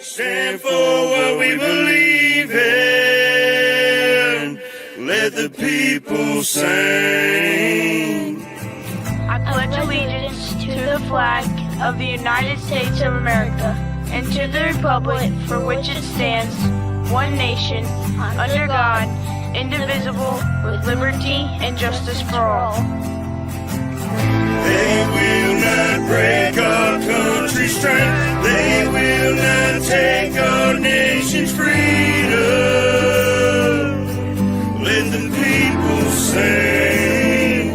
stand for what we believe in. Let the people sing. I pledge allegiance to the flag of the United States of America and to the republic for which it stands, one nation, under God, indivisible, with liberty and justice for all. They will not break our country's strength. They will not take our nation's freedom. Let the people sing.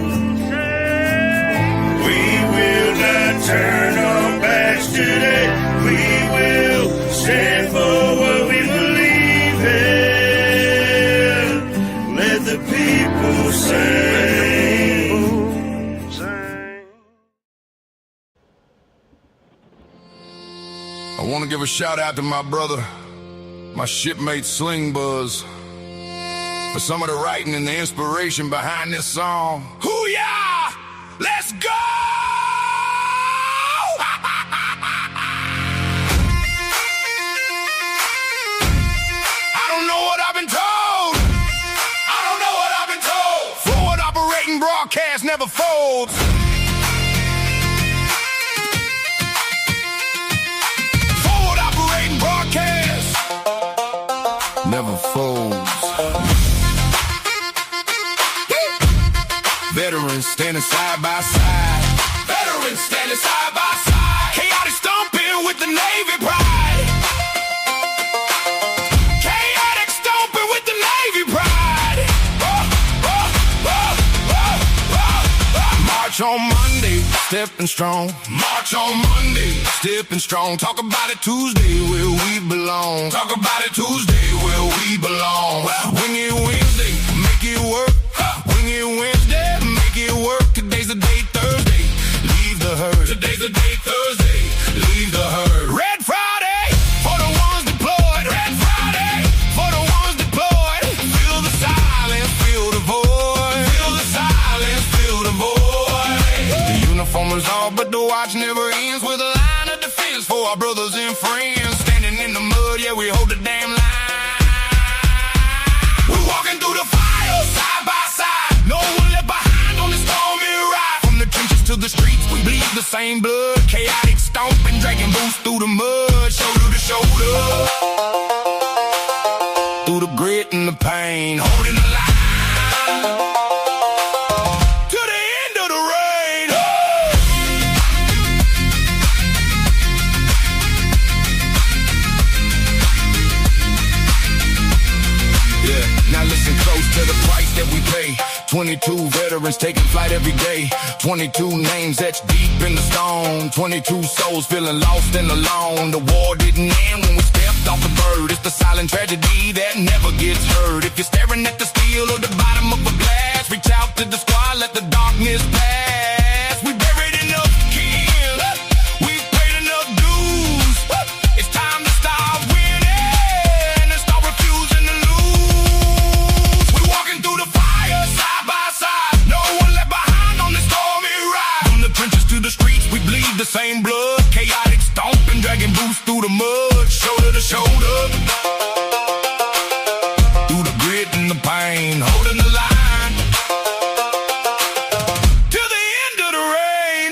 We will not turn our backs today. We will stand for what we believe in. Let the people sing. I want to give a shout out to my brother, my shipmate Sling Buzz, for some of the writing and the inspiration behind this song. Hoo-yah! Let's go! I don't know what I've been told. I don't know what I've been told. Forward operating broadcast never folds. Never folds. Veterans standing side by side. Veterans standing side by side. Chaotic stomping with the Navy pride. Chaotic stomping with the Navy pride. March on Monday, stepping strong. March on Monday, stepping strong. Talk about it Tuesday, where we belong. Talk about it Tuesday, where we belong. Wing it Wednesday, make it work. Wing it Wednesday, make it work. Today's the day, Thursday. Leave the herd. Today's the day, Thursday. Leave the herd. Red Friday for the ones deployed. Red Friday for the ones deployed. Feel the silence, feel the void. Feel the silence, feel the void. The uniform is all, but the watch never ends. With a line of defense for our brothers and friends. Standing in the mud, yeah, we hold the damn line. We're walking through the fire, side by side. No one left behind on this stormy ride. From the trenches to the streets, we bleed the same blood. Chaotic stomping, dragging boots through the mud. Shoulder to shoulder. Through the grit and the pain, holding the line. To the end of the rain. Yeah, now listen close to the price that we pay. 22 veterans taking flight every day. 22 names etched deep in the stone. 22 souls feeling lost and alone. The war didn't end when we stepped off the bird. It's the silent tragedy that never gets heard. If you're staring at the steel or the bottom of a glass, reach out to the squad, let the darkness pass. We buried enough kin, we've paid enough dues. It's time to start winning and start refusing to lose. We're walking through the fire, side by side. No one left behind on this stormy ride. From the trenches to the streets, we bleed the same blood. Chaotic stomping, dragging boots through the mud. Shoulder to shoulder. Through the grit and the pain, holding the line. To the end of the rain.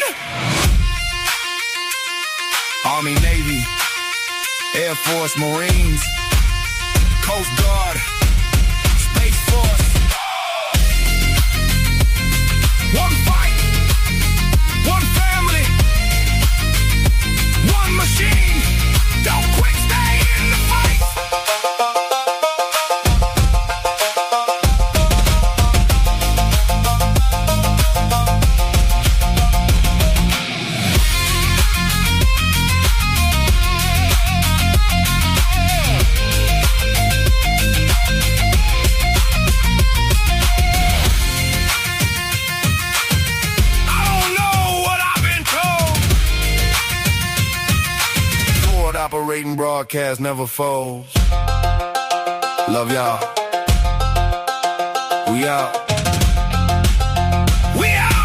Army, Navy, Air Force, Marines, Coast Guard, Space Force. One fight, one family, one machine. Don't quit, stay in the fight. Operating broadcast never folds. Love y'all. We out. We out.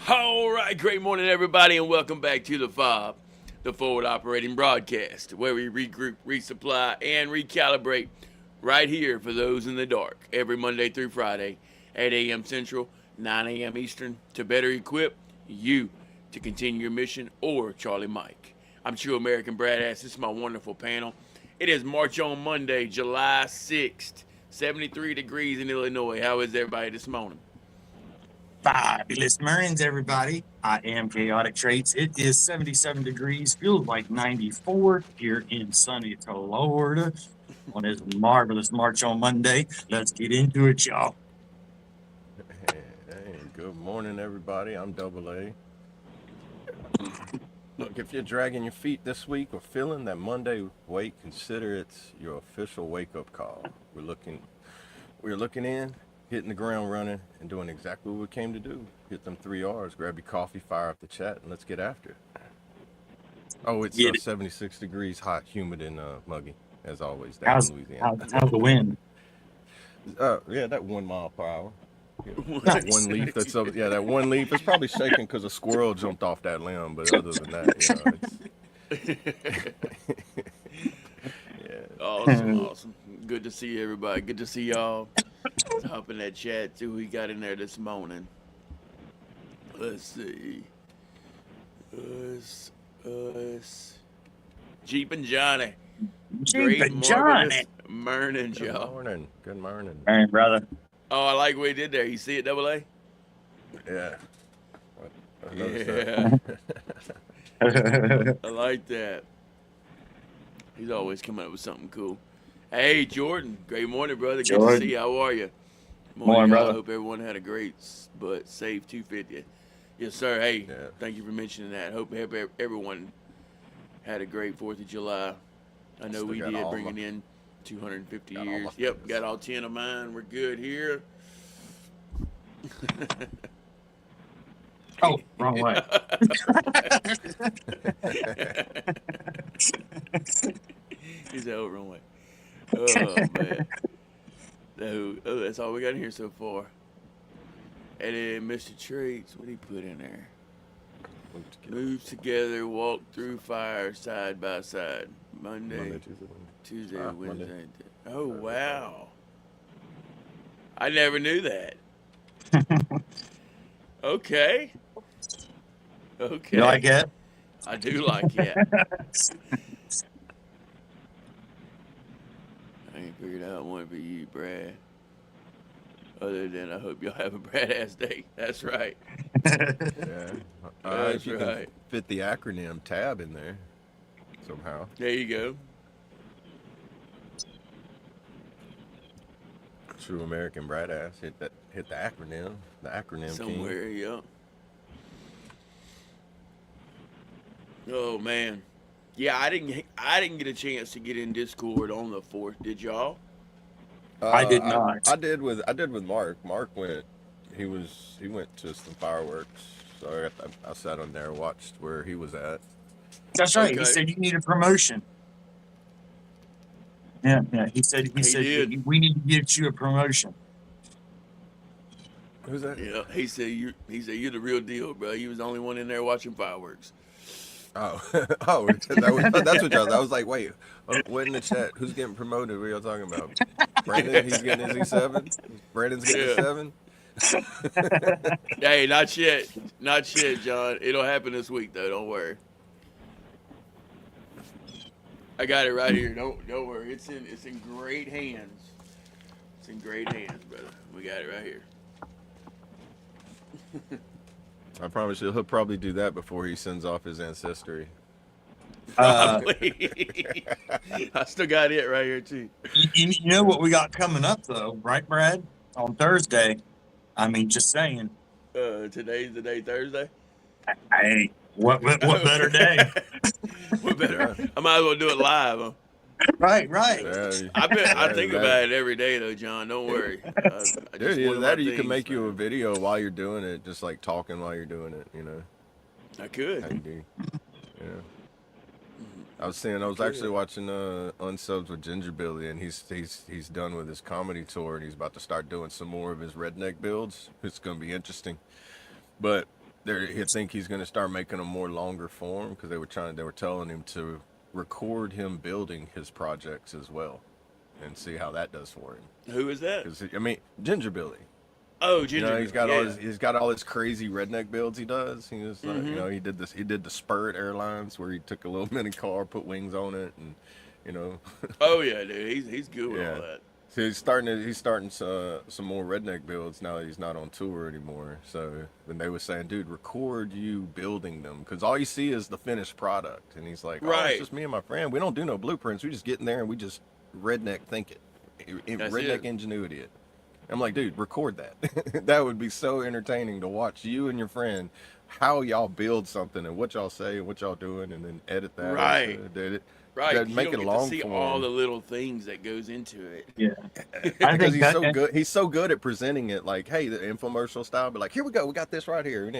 All right, great morning, everybody, and welcome back to the F.O.B, the Forward Operating Broadcast, where we regroup, resupply, and recalibrate right here for those in the dark every Monday through Friday, 8 a.m. Central, 9 a.m. Eastern, to better equip you to continue your mission or Charlie Mike. I'm True American Bradass. This is my wonderful panel. It is March on Monday, July 6th, 73 degrees in Illinois. How is everybody this morning? Fabulous mornings, everybody. I am Chaotic Traits. It is 77 degrees, feels like 94 here in sunny Florida on this marvelous March on Monday. Let's get into it, y'all. Hey, good morning, everybody. I'm Double A. Look, if you're dragging your feet this week or feeling that Monday weight, consider it your official wake-up call. We're looking in, hitting the ground running, and doing exactly what we came to do. Hit them 3 R's, grab your coffee, fire up the chat, and let's get after it. Oh, it's 76 degrees, hot, humid, and muggy, as always, down in Louisiana. How's the wind? Yeah, that 1 mile per hour. That one leaf that's up, yeah, that one leaf is probably shaking because a squirrel jumped off that limb, but other than that, yeah. Awesome. Good to see everybody. Good to see y'all. Let's hop in that chat, see who we got in there this morning. Let's see. Us. Jeep and Johnny. Jeep and Johnny. Morning, Good y'all. morning. Good morning. All right, brother. Oh, I like what he did there. You see it, Double A? Yeah. I noticed Yeah. I like that. He's always coming up with something cool. Hey, Jordan. Great morning, brother. Good to see you. How are you? Morning, brother. I hope everyone had a great but safe 250. Yes, sir. Hey, Thank you for mentioning that. Hope everyone had a great 4th of July. I know we did, bringing in 250 years. Yep, got all 10 of mine. We're good here. Oh, wrong way. He's out wrong way. Oh, man. Oh, that's all we got in here so far. And then Mr. Traits, what did he put in there? Move together, walk through fire side by side. Monday, Tuesday, Wednesday. Monday. Oh, wow. I never knew that. Okay. You like it? I do like it. I ain't figured out one for you, Brad. Other than I hope y'all have a Brad-ass day. That's right. Yeah. That's you right. can fit the acronym TAB in there somehow. There you go. True American Bradass. Hit the acronym. The acronym Somewhere, king. yeah. Oh man. Yeah, I didn't get a chance to get in Discord on the 4th. Did y'all? I did not. I did with Mark. Mark went. He went to some fireworks. So I sat on there and watched where he was at. That's right. Okay. He said you need a promotion. Yeah. He said we need to get you a promotion. Who's that? Yeah. He said you're the real deal, bro. You was the only one in there watching fireworks. Oh, that's what y'all. I was like, wait, what in the chat? Who's getting promoted? What are y'all talking about? Brandon, he's getting his E7. Brandon's getting his 7. Hey, not yet, John. It'll happen this week though. Don't worry. I got it right here. Don't worry. It's in great hands. It's in great hands, brother. We got it right here. I promise you, he'll probably do that before he sends off his ancestry. Probably. I still got it right here too. You know what we got coming up though, right, Brad? On Thursday. I mean, just saying. Today's the day, Thursday. Hey, what better day? What better? I might as well do it live. Huh? Right. I think about it every day though, John. Don't worry. You can make you a video while you're doing it, just like talking while you're doing it. You know. I could. How you do? Yeah. I was actually watching Unsubs with Ginger Billy, and he's done with his comedy tour, and he's about to start doing some more of his redneck builds. It's gonna be interesting. But I think he's going to start making them more longer form because they were telling him to record him building his projects as well, and see how that does for him. Who is that? Because I mean, Ginger Billy. Oh, Ginger. He's got all his crazy redneck builds he does. He was, he did this. He did the Spirit Airlines where he took a little mini car, put wings on it, and Oh yeah, dude. He's good with all that. So he's starting some more redneck builds now that he's not on tour anymore. So then they were saying, dude, record you building them because all you see is the finished product. And he's like, right. It's just me and my friend. We don't do no blueprints. We just get in there and we just redneck think it, redneck ingenuity it. I'm like, dude, record that. That would be so entertaining to watch you and your friend how y'all build something and what y'all say and what y'all doing, and then edit that. Right. Right. Make it long to see form. all the little things that goes into it. Yeah. Because he's so good. He's so good at presenting it like, hey, the infomercial style, but like, here we go. We got this right here.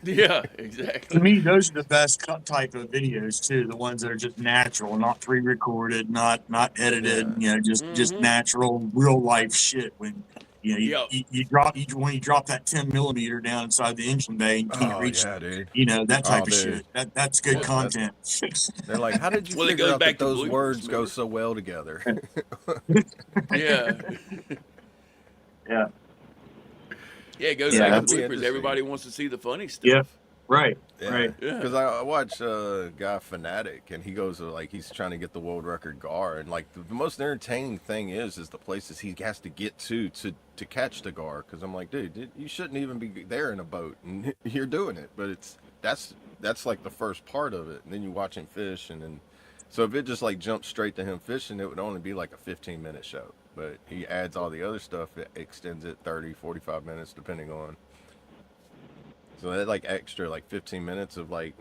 Yeah, exactly. To me, those are the best type of videos too. The ones that are just natural, not pre-recorded, not edited. Just natural, real life shit. When you drop that 10mm down inside the engine bay and you can't reach, that type of shit. That's good content. They're like, how did you figure out that those words go so well together? Yeah. Yeah. Yeah, it goes back to bloopers. Everybody wants to see the funny stuff. Yeah, right. Because I watch guy Fanatic, and he goes he's trying to get the world record gar, and like the most entertaining thing is the places he has to get to catch the gar. Because I'm like, dude, you shouldn't even be there in a boat, and you're doing it. But that's like the first part of it, and then you watch him fish, and then so if it just like jumped straight to him fishing, it would only be like a 15-minute show. But he adds all the other stuff that extends it 30, 45 minutes, depending on. So that like extra like 15 minutes of like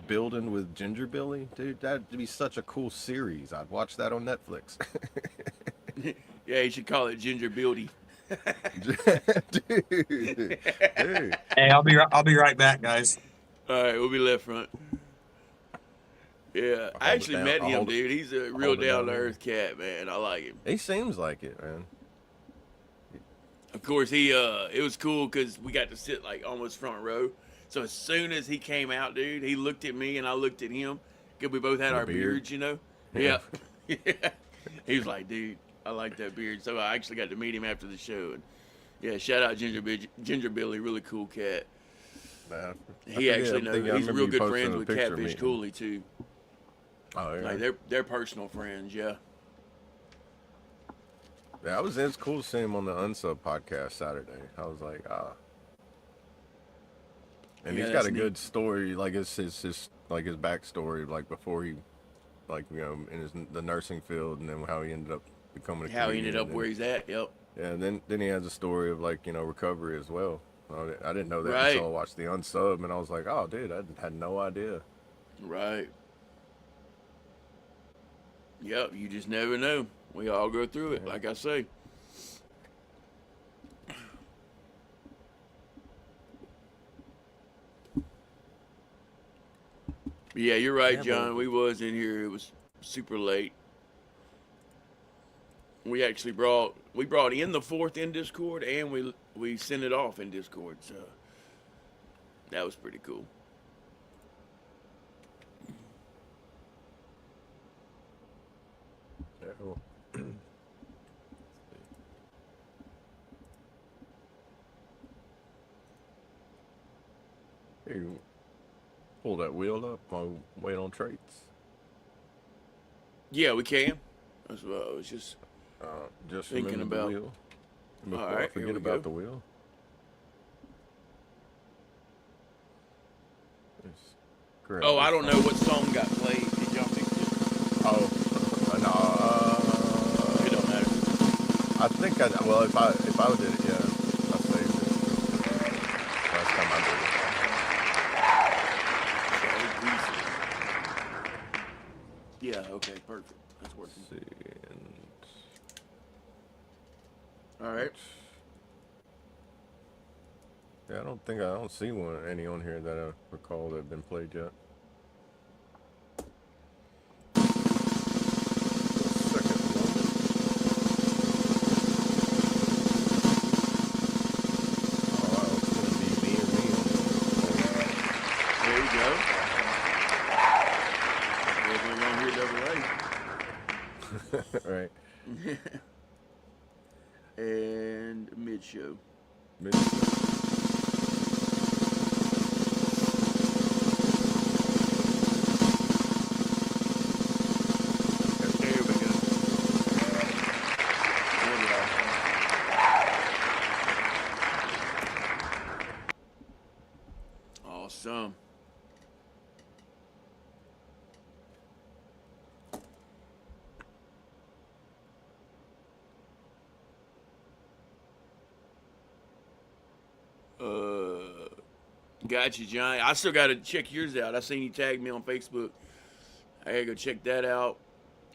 building with Ginger Billy, dude, that'd be such a cool series. I'd watch that on Netflix. Yeah, you should call it Ginger Bildy. dude. Hey, I'll be right back, guys. All right, we'll be left front. Yeah, I actually met him, dude. He's a real down-to-earth cat, man. I like him. He seems like it, man. Of course, it was cool because we got to sit like almost front row. So as soon as he came out, dude, he looked at me and I looked at him because we both had our beards, Yeah. Yeah. He was like, dude, I like that beard. So I actually got to meet him after the show. And yeah, shout out Ginger Billy, really cool cat. He actually knows. He's real good friends with Catfish Cooley too. Oh yeah. Like they're personal friends, yeah. Yeah, it's cool to see him on the Unsub podcast Saturday. I was like, And he's got a good story, like his backstory, like before he, in the nursing field, and then how he ended up becoming how he ended up where he's at. Yep. Yeah, and then he has a story of recovery as well. I didn't know that until I watched the Unsub, and I was like, oh, dude, I had no idea. Right. Yep, you just never know. We all go through it, like I say. But yeah, you're right, John. We was in here. It was super late. We actually brought in the fourth in Discord, and we sent it off in Discord. So that was pretty cool. Hey, pull that wheel up while we wait on traits. Yeah, we can. That's what I was just thinking about. The wheel. Before I forget about the wheel. Oh, I don't know what song got played. Did y'all fix it? Oh, no. It don't matter. I think if I did it, yeah, I saved it. Last time I did it. Yeah. Okay. Perfect. That's working. Let's see. All right. Yeah, I don't see any on here that I recall that have been played yet. Definitely gonna hear double Right. A. And mid show. There we go. Awesome. Got you, John. I still got to check yours out. I seen you tag me on Facebook. I gotta go check that out.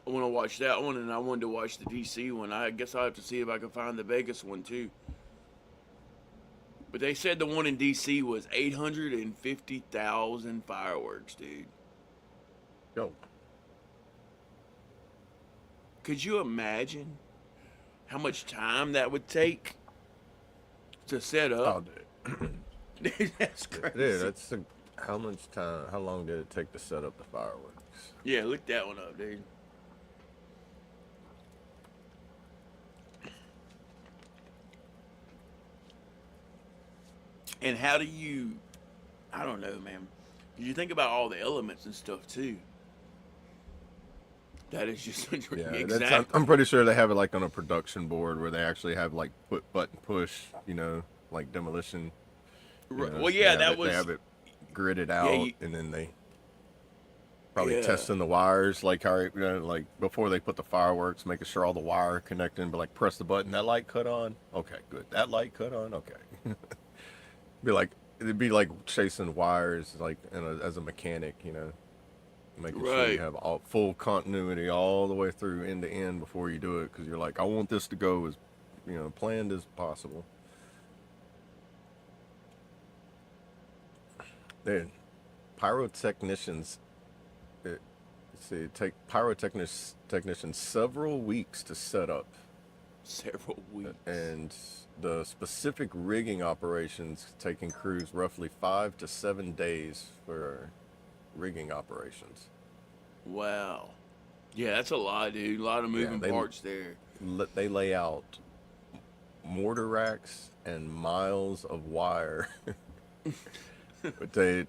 I want to watch that one, and I wanted to watch the DC one. I guess I'll have to see if I can find the Vegas one too. But they said the one in DC was 850,000 fireworks, dude. Yo. Could you imagine how much time that would take to set Oh, up? dude. Dude, that's crazy. Dude, how much time? How long did it take to set up the fireworks? Yeah, look that one up, dude. And how do you, I don't know, man. You think about all the elements and stuff too. That is just Yeah, exactly. I'm pretty sure they have it like on a production board where they actually have like button push, like demolition. Well, yeah, they have it gridded out, and then they probably testing the wires, like how like before they put the fireworks, making sure all the wire are connecting. But like press the button, that light cut on. Okay, good. That light cut on. Okay. It'd be like chasing wires, like as a mechanic, making sure you have full continuity all the way through end to end before you do it, because you're like, I want this to go as planned as possible. Then pyrotechnicians, take pyrotechnicians several weeks to set up. Several weeks. And the specific rigging operations taking crews roughly 5 to 7 days for rigging operations. Wow. Yeah, that's a lot, dude. A lot of moving parts there. They lay out mortar racks and miles of wire. But they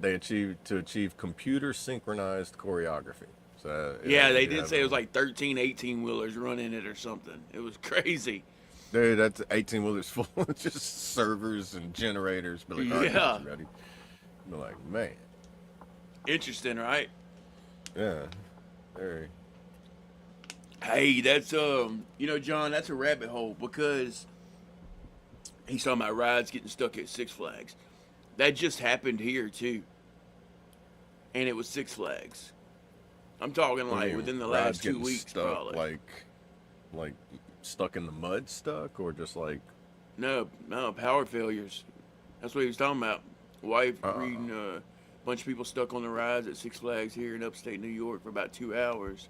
achieve computer synchronized choreography. So they did say it was like 13 18-wheelers running it or something. It was crazy. Dude, that's 18-wheelers full of just servers and generators. But like, all right, ready. Be like, man. Interesting, right? Yeah. Very. Hey, that's John, that's a rabbit hole, because he's talking about rides getting stuck at Six Flags. That just happened here too. And it was Six Flags. I'm talking like within the last 2 weeks, stuck, probably. Like stuck in the mud, or just like. No, power failures. That's what he was talking about. Wife reading a bunch of people stuck on the rides at Six Flags here in upstate New York for about 2 hours.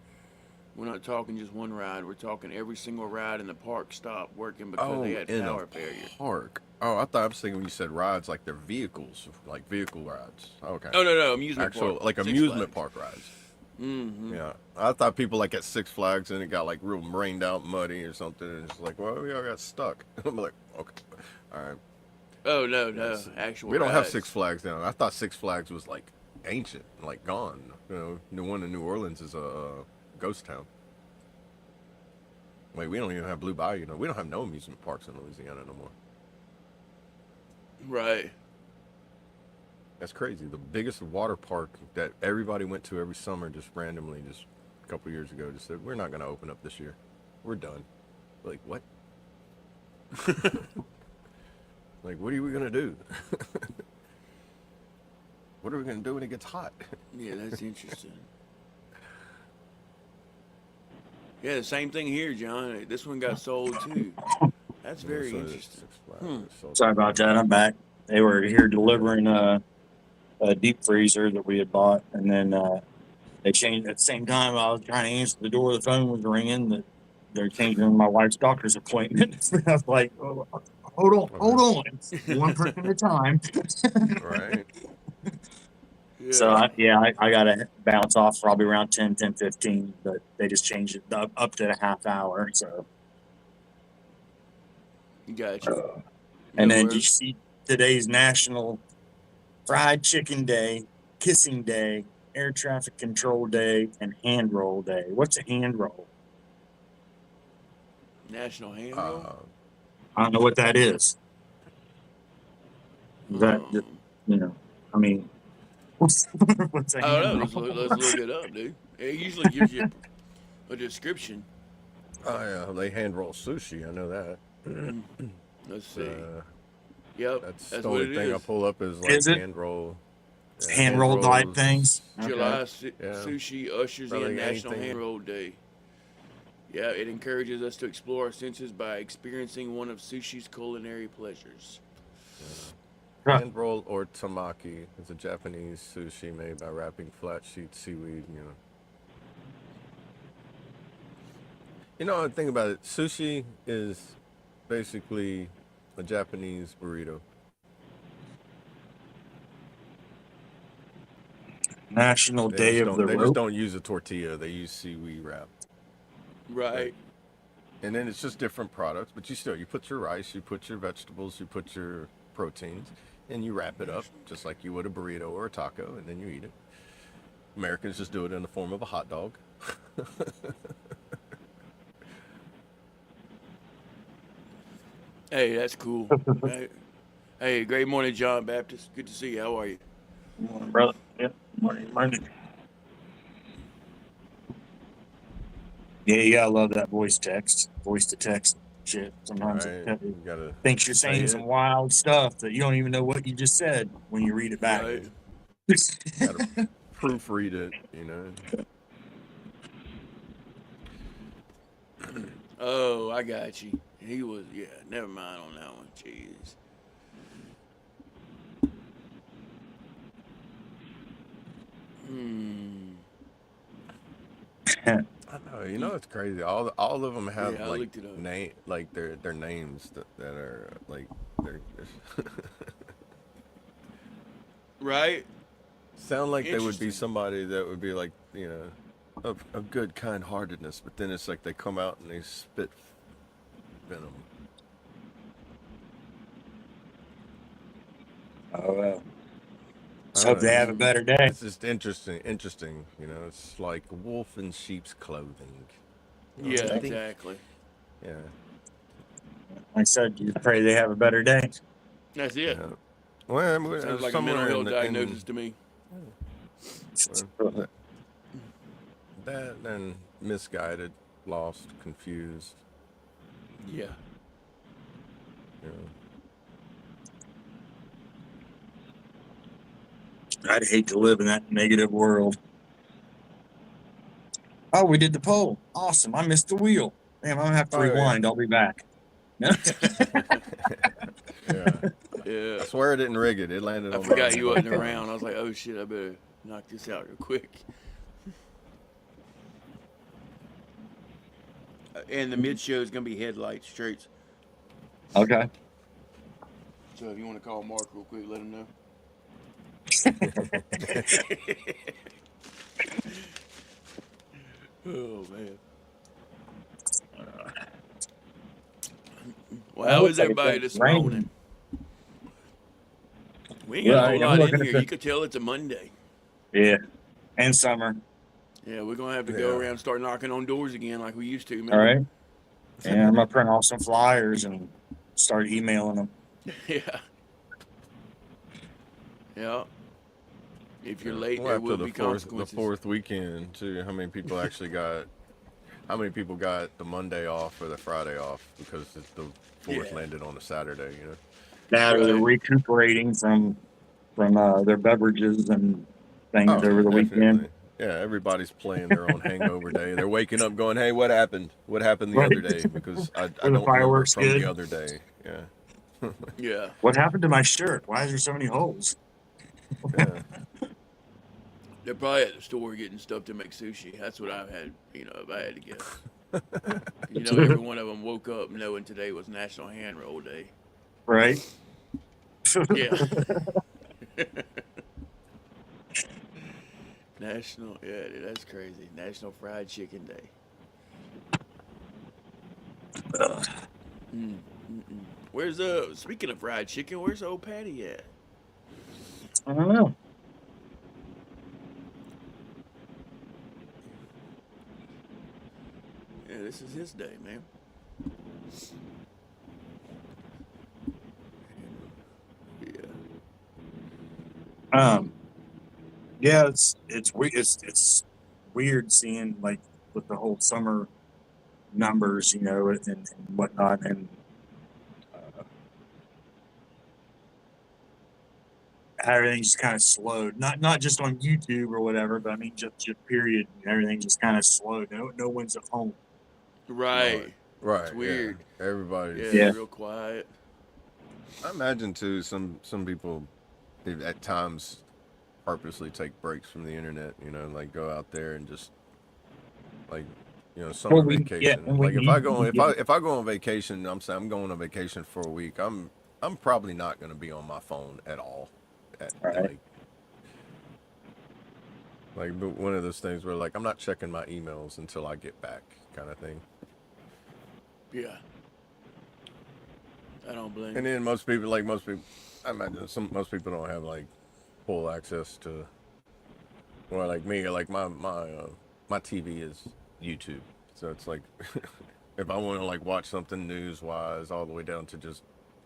We're not talking just one ride. We're talking every single ride in the park stopped working because they had power failure. Park. Oh, I thought I was thinking when you said rides, like they're vehicles, like vehicle rides. Okay. Oh no, amusement park. Like amusement park rides. Mm-hmm. Yeah, I thought people like at Six Flags and it got like real rained out, muddy or something, and it's like, well, we all got stuck. I'm like, okay, all right. Oh no, actual. We don't rides. have Six Flags down. I thought Six Flags was like ancient, like gone. The one in New Orleans is a ghost town. Wait, we don't even have Blue Bayou. We don't have no amusement parks in Louisiana no more. Right. That's crazy. The biggest water park that everybody went to every summer, just randomly, just a couple years ago, just said, we're not going to open up this year. We're done. Like, what? Like, what are we going to do? What are we going to do when it gets hot? Yeah, that's interesting. Yeah, the same thing here, John. This one got sold too. That's very interesting. Sorry about that. I'm back. They were here delivering a deep freezer that we had bought, and then they changed at the same time. I was trying to answer the door. The phone was ringing. That they're changing my wife's doctor's appointment. I was like, oh, hold on, one person at a time. Right. So I got to bounce off probably around 10:15, but they just changed it up to a half hour. So, Gotcha. and No then do you worries. see today's National Fried Chicken Day, Kissing Day, Air Traffic Control Day, and Hand Roll Day? What's a hand roll? National hand roll. I don't know what that is. Is that just, Um, I mean, what's a I don't hand know. roll? Let's look it up, dude. It usually gives you a description. Oh yeah, they hand roll sushi. I know that. Let's see. Uh, Yep, that's that's the what only it thing I is. pull up is like Is it hand roll. Yeah, hand roll type rolls. things? Okay. July Yeah. Sushi ushers Probably in National anything. Hand Roll Day. Yeah, it encourages us to explore our senses by experiencing one of sushi's culinary pleasures. Huh. Hand roll or tamaki is a Japanese sushi made by wrapping flat sheet seaweed. The thing about it, sushi is basically a Japanese burrito. National They Day just of don't. the They just Rope. don't use a tortilla. They use seaweed wrap. Right. And then it's just different products, but you put your rice, you put your vegetables, you put your proteins, and you wrap it up just like you would a burrito or a taco, and then you eat it. Americans just do it in the form of a hot dog. Hey, that's cool. Hey, great morning, John Baptist. Good to see you. How are you? Brother. Yep. Morning. Yeah, you gotta love that voice to text shit. Sometimes Right? it You gotta thinks you're say saying some it. wild stuff that you don't even know what you just said when you read it back. Right. Gotta proofread it. Oh, I got you. He was, yeah, never mind on that one. Jeez. Hmm. I know. It's crazy. All of them have Yeah, I like looked it up. like their names that are like they're Right? sound like they would be Interesting. somebody that would be like of good kind heartedness, but then it's like they come out and they spit venom. Oh well. I Let's don't hope know. they have a better day. It's just interesting. It's like wolf in sheep's clothing. Yeah, I think, exactly. yeah, I said you pray they have a better day. That's it. yeah. Well, Sounds like a mental somewhere health diagnosis to me. well, that and misguided, lost, confused. Yeah. You know. I'd hate to live in that negative world. Oh, we did the poll. Awesome. I missed the wheel. Damn, I'm gonna have to Oh yeah, rewind. I'll be back. No. yeah. Yeah. I swear I didn't rig it. It landed I on forgot mine you both wasn't times. around. I was like, oh shit, I better knock this out real quick. And the mid show is gonna be headlights straights. Okay. So if you want to call Mark real quick, let him know. Oh man. Well, how looks is like it's everybody gonna this rain. morning? We ain't Yeah, got a whole I'm lot looking in at here. the- You could tell it's a Monday. Yeah. And summer. Yeah, we're gonna have to go Yeah. around and start knocking on doors again like we used to. All Remember? right. And I'm gonna print off some flyers and start emailing them. Yeah. Yeah. If you're late, Well, there after will the be fourth consequences. weekend too, how many people actually got? How many people got the Monday off or the Friday off because the fourth Yeah. landed on a Saturday? Now they're Right. recuperating from their beverages and things Oh over yeah, the weekend. definitely. Yeah, everybody's playing their own hangover day. They're waking up going, "Hey, what happened? What happened the Right. other day?" Because I Were the don't remember fireworks from the good? other day. Yeah, Yeah. What happened to my shirt? Why is there so many holes? yeah. They're probably at the store getting stuff to make sushi. That's what I've had, if I had to guess. Every one of them woke up knowing today was National Hand Roll Day. Right? Yeah. National, yeah, dude, that's crazy. National Fried Chicken Day. Ugh. Mm, mm-mm. Where's speaking of fried chicken, where's old Patty at? I don't know. Yeah, this is his day, man. Yeah. Um, yeah, it's weird seeing like with the whole summer numbers, and whatnot, and how everything's just kind of slowed. Not just on YouTube or whatever, but I mean just period. Everything just kind of slowed. No one's at home. Right. Right. It's Right. Yeah. weird. Yeah, Everybody's. it's Yeah. real quiet. I imagine too. Some people, they at times purposely take breaks from the internet. Like go out there and just like Well, summer yeah, vacation. and we Like if I need go to if get I if I go on vacation, I'm saying I'm going on vacation for a week. I'm probably not going to be on my phone at all. all right. But one of those things where like I'm not checking my emails until I get back, kind of thing. Yeah. I don't blame And you. then most people, I imagine most people don't have like full access to, or like me, like my TV is YouTube, so it's like if I want to like watch something news wise, all the way down to just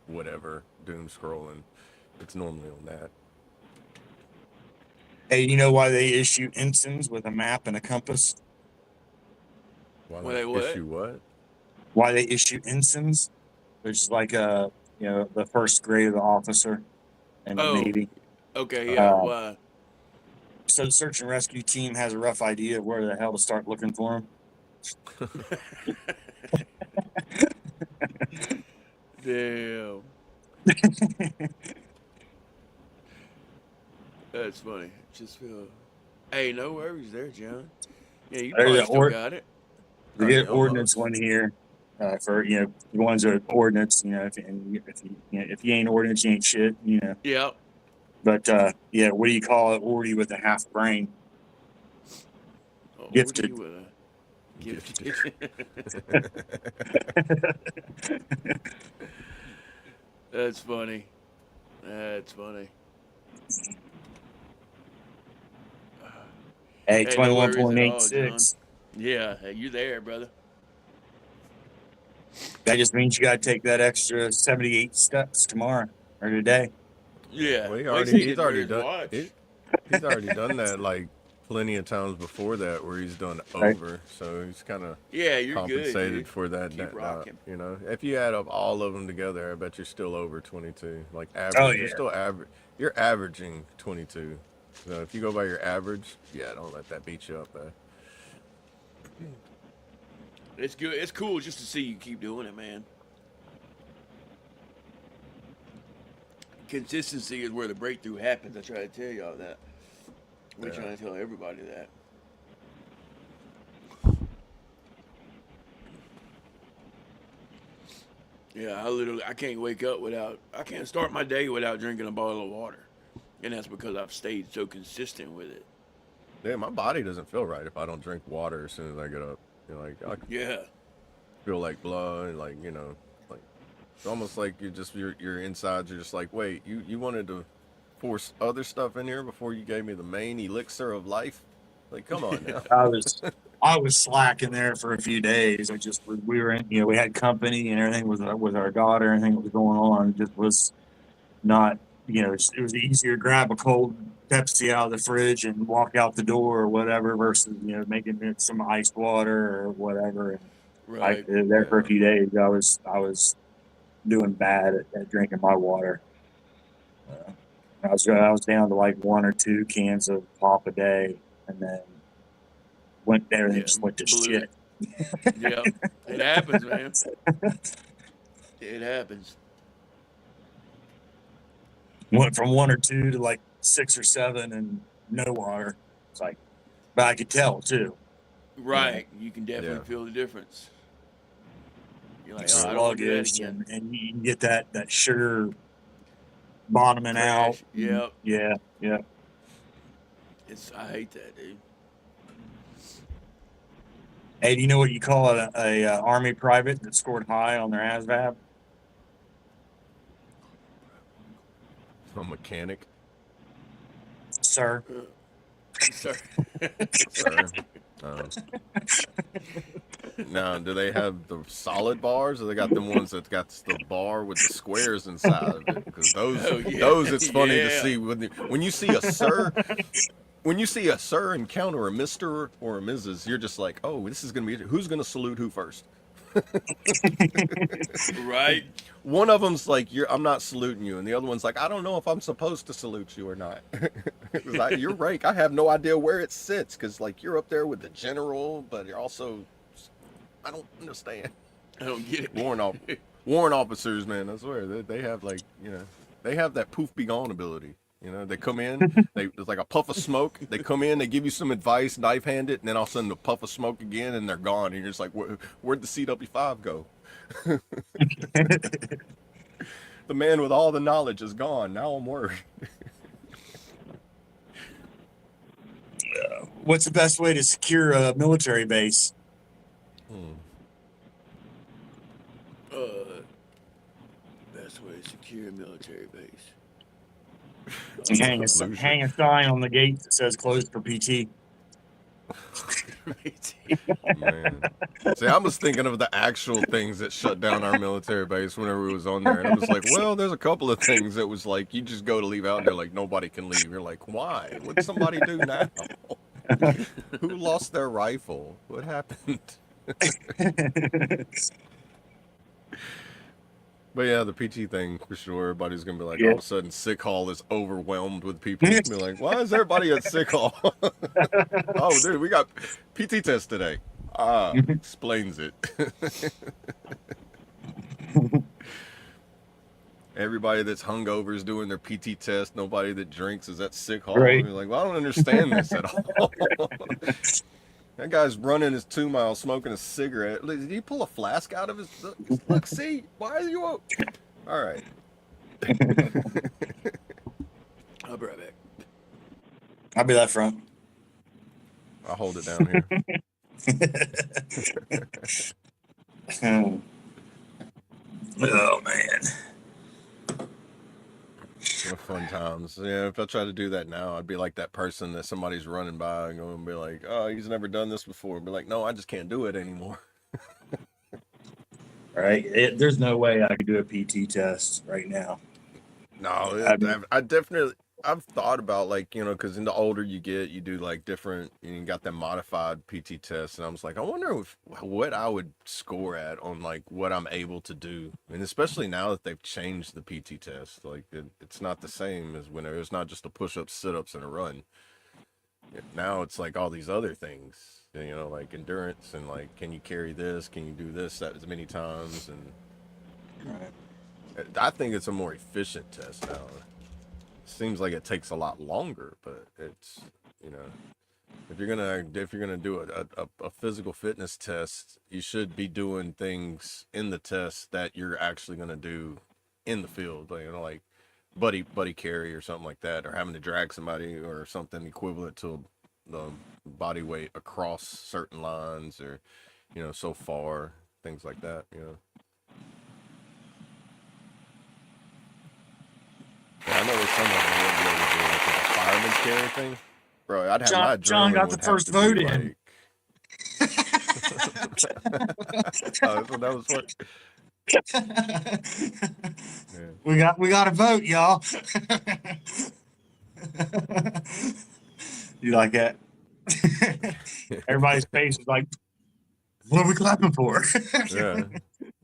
whatever doom scrolling, it's normally on that. Hey, you know why they issue ensigns with a map and a compass? Why Well, they they what? issue what? Why they issue ensigns? There's like the first grade of the officer in the Oh, Navy. okay, yeah. Uh, Why? so the search and rescue team has a rough idea of where the hell to start looking for them. Damn. That's funny. Just feel. Hey, no worries there, John. Yeah, you There's probably an still got it. Oh get yeah, ordnance almost. one here for the ones that are ordnance. If you ain't ordnance, you ain't shit. Yeah. But yeah, what do you call it? Ordy with a half brain, Order gifted. you with a Gifted. gifted. That's funny. That's funny. Hey, Hey, no worries at all, 21.86. John. Yeah, hey, you there, brother? That just means you got to take that extra 78 steps tomorrow or today. Yeah. Well, Well, he said he he's didn't wear already his done watch. he's already done that like plenty of times before that where he's done Right? over, so he's kind of Yeah, you're good, compensated dude. for that. Keep rocking. If you add up all of them together, I bet you're still over 22. Like Oh average, you're yeah. still average. You're averaging 22. So if you go by your average, yeah, don't let that beat you up there. It's good. It's cool just to see you keep doing it, man. Consistency is where the breakthrough happens. I try to tell y'all that. We're Yeah. trying to tell everybody that. Yeah, I can't wake up I can't start my day without drinking a bottle of water. And that's because I've stayed so consistent with it. Yeah, my body doesn't feel right if I don't drink water as soon as I get up. Like I Yeah. feel like blood, like like it's almost like your insides are just like, wait, you wanted to force other stuff in here before you gave me the main elixir of life? Like, come on now. I was slacking there for a few days. We were in, we had company and everything with our daughter. Everything that was going on. It just was not, it was easier to grab a cold Pepsi out of the fridge and walk out the door or whatever versus making it some iced water or whatever. And I Right. there for a Yeah. few days. I was doing bad at drinking my water. I was down to like one or two cans of pop a day, and then everything Yeah. just went to Blew it. shit. Yep. It happens, man. It happens. Went from one or two to like 6 or 7 and no water. It's like, but I could tell too. Right. You can Yeah. definitely feel the difference. You're like, oh, I don't want to do that Sluggish, again. and you can get that sugar bottoming out. Crash. Yep. Yeah, yeah. I hate that, dude. Hey, do you know what you call a Army private that scored high on their ASVAB? A mechanic, Sir. Sorry. sir. Uh, Now, do they have the solid bars, or they got them ones that got the bar with the squares inside of it? Because Oh, yeah. those it's funny to Yeah. see when you see a sir, when you see a sir encounter a Mister or a Mrs. You're just like, oh, this is gonna be who's gonna salute who first. Right. One of them's like, I'm not saluting you, and the other one's like, I don't know if I'm supposed to salute you or not. You're right. I have no idea where it sits because like you're up there with the general, but you're also, I don't understand. I don't get it. Warrant officers, man, I swear they have like they have that poof be gone ability. They come in, it's like a puff of smoke. They come in, they give you some advice, knife hand it, and then all of a sudden the puff of smoke again, and they're gone. And you're just like, where'd the CW5 go? The man with all the knowledge is gone. Now I'm worried. What's the best way to secure a military base? Best way to secure a military base. Hang a sign on the gate that says closed for PT. Man. See, I was thinking of the actual things that shut down our military base whenever we was on there. And it was like, well, there's a couple of things that was like, you just go to leave out and they're like, nobody can leave. You're like, why? What'd somebody do now? Who lost their rifle? What happened? But yeah, the PT thing for sure. Everybody's gonna be like, all of a sudden, Sick Hall is overwhelmed with people. Be like, why is everybody at Sick Hall? Oh, dude, we got PT test today. Explains it. Everybody that's hungover is doing their PT test. Nobody that drinks is at Sick Hall. Right. You're like, well, I don't understand this at all. That guy's running his 2 miles, smoking a cigarette. Did he pull a flask out of his? Look, see, why are you? All right. I'll be right back. I'll be that front. I'll hold it down here. Oh man. What fun times. Yeah, if I try to do that now, I'd be like that person that somebody's running by and going to be like, oh, he's never done this before. Be like, no, I just can't do it anymore. Right. There's no way I could do a PT test right now. No, I've thought about like, because in the older you get, you do like different, you got that modified PT test. And I was like, I wonder what I would score at on like what I'm able to do. And especially now that they've changed the PT test, like it's not the same as when it's not just a push-ups, sit-ups, and a run. Now it's like all these other things, like endurance and like, can you carry this? Can you do this as many times? And Right. I think it's a more efficient test now. Seems like it takes a lot longer, but it's if you're gonna do a physical fitness test, you should be doing things in the test that you're actually gonna do in the field, like buddy carry or something like that, or having to drag somebody or something equivalent to the body weight across certain lines, or so far, things like that. Yeah, I know there's some of them wouldn't be able to do like the fireman's carry thing. Bro, I'd have my John got the first vote in. Oh, so that was what. Yeah. We got a vote, y'all. You like that? Everybody's face is like, what are we clapping for? Yeah.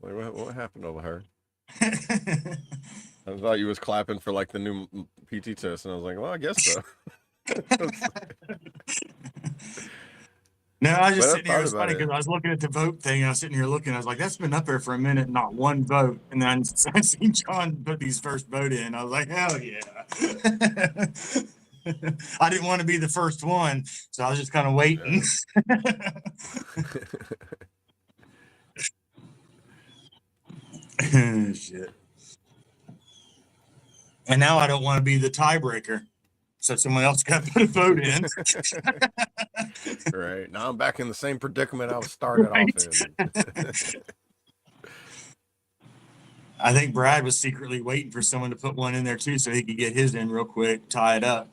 Like, what happened over her? I thought you was clapping for like the new PT test, and I was like, well, I guess so. No, I was just sitting here. It was funny because I was looking at the vote thing. I was sitting here looking. I was like, that's been up there for a minute, not one vote. And then I seen John put his first vote in. I was like, hell yeah. I didn't want to be the first one, so I was just kind of waiting. Shit. And now I don't want to be the tiebreaker. So someone else got to put a vote in. Right. Now I'm back in the same predicament I was started off in. I think Brad was secretly waiting for someone to put one in there too, so he could get his in real quick, tie it up.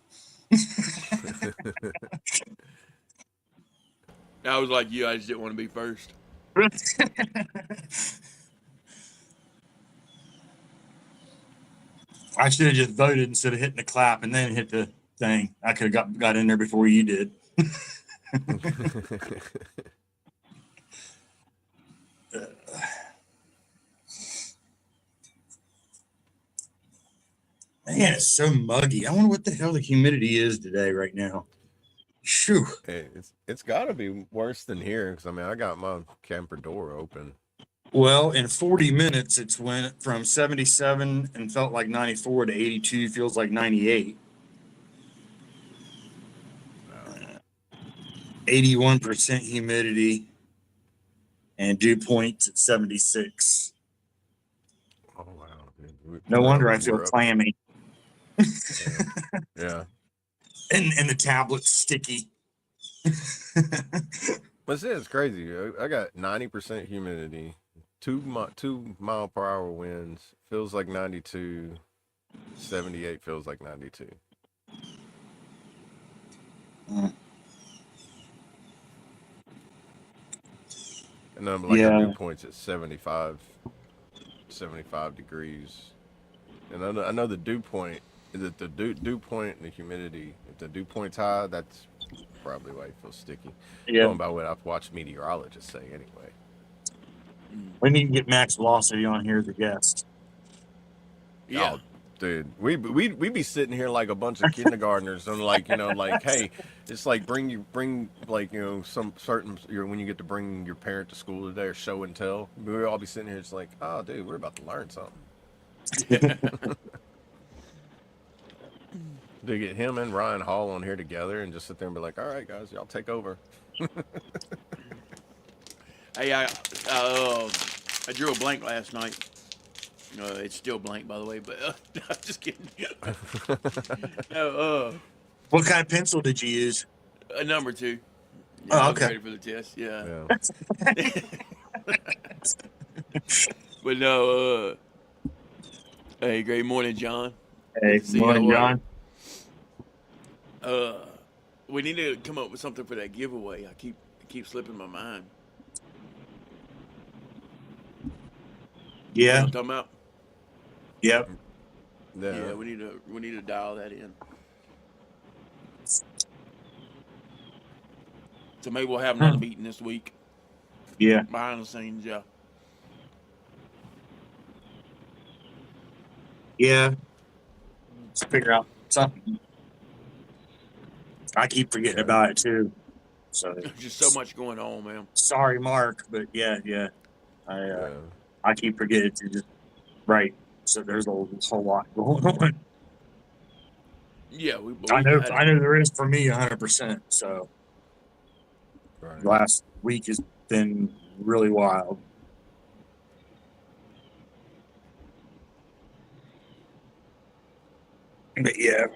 I was like you. I just didn't want to be first. I should have just voted instead of hitting the clap and then hit the thing. I could have got in there before you did. Man, it's so muggy. I wonder what the hell the humidity is today right now. Shoo. Hey, it's got to be worse than here because I mean I got my camper door open. Well, in 40 minutes, it's went from 77 and felt like 94 to 82, feels like 98. 81% humidity, and dew points at 76. Oh wow! No wonder I feel we're up. clammy. Yeah. And the tablet's sticky. But it's crazy. I got 90% humidity, 2 mile per hour winds. Feels like 92. 78 feels like 92. And then like the dew points at 75 degrees. And I know the dew point is it the dew point and the humidity. If the dew point's high, that's probably why it feels sticky. Yeah. Going by what I've watched meteorologists say anyway. We need to get Max Velocity on here as a guest. Yeah. Oh, dude, we be sitting here like a bunch of kindergartners and like, you know, like, hey, it's like bring like, you know, some certain, when you get to bring your parent to school today or show and tell, we'll all be sitting here just like, oh, dude, we're about to learn something. To get him and Ryan Hall on here together and just sit there and be like, all right, guys, y'all take over. Hey, I drew a blank last night. It's still blank, by the way, but I'm just kidding. What kind of pencil did you use? A number 2. Oh, okay. Ready for the test, yeah. But no, hey, great morning, John. Hey, good morning, John. We need to come up with something for that giveaway. It keep slipping my mind. Yeah. You know what I'm talking about? Yep. Yeah, we need to dial that in. So maybe we'll have another meeting this week. Yeah. Behind the scenes, yeah. Yeah. Let's figure out something. I keep forgetting about it too. So There's just so much going on, man. Sorry, Mark, but yeah. I keep forgetting to just right. So there's a whole lot going on. Yeah, I know there is for me 100%. So last week has been really wild. But yeah.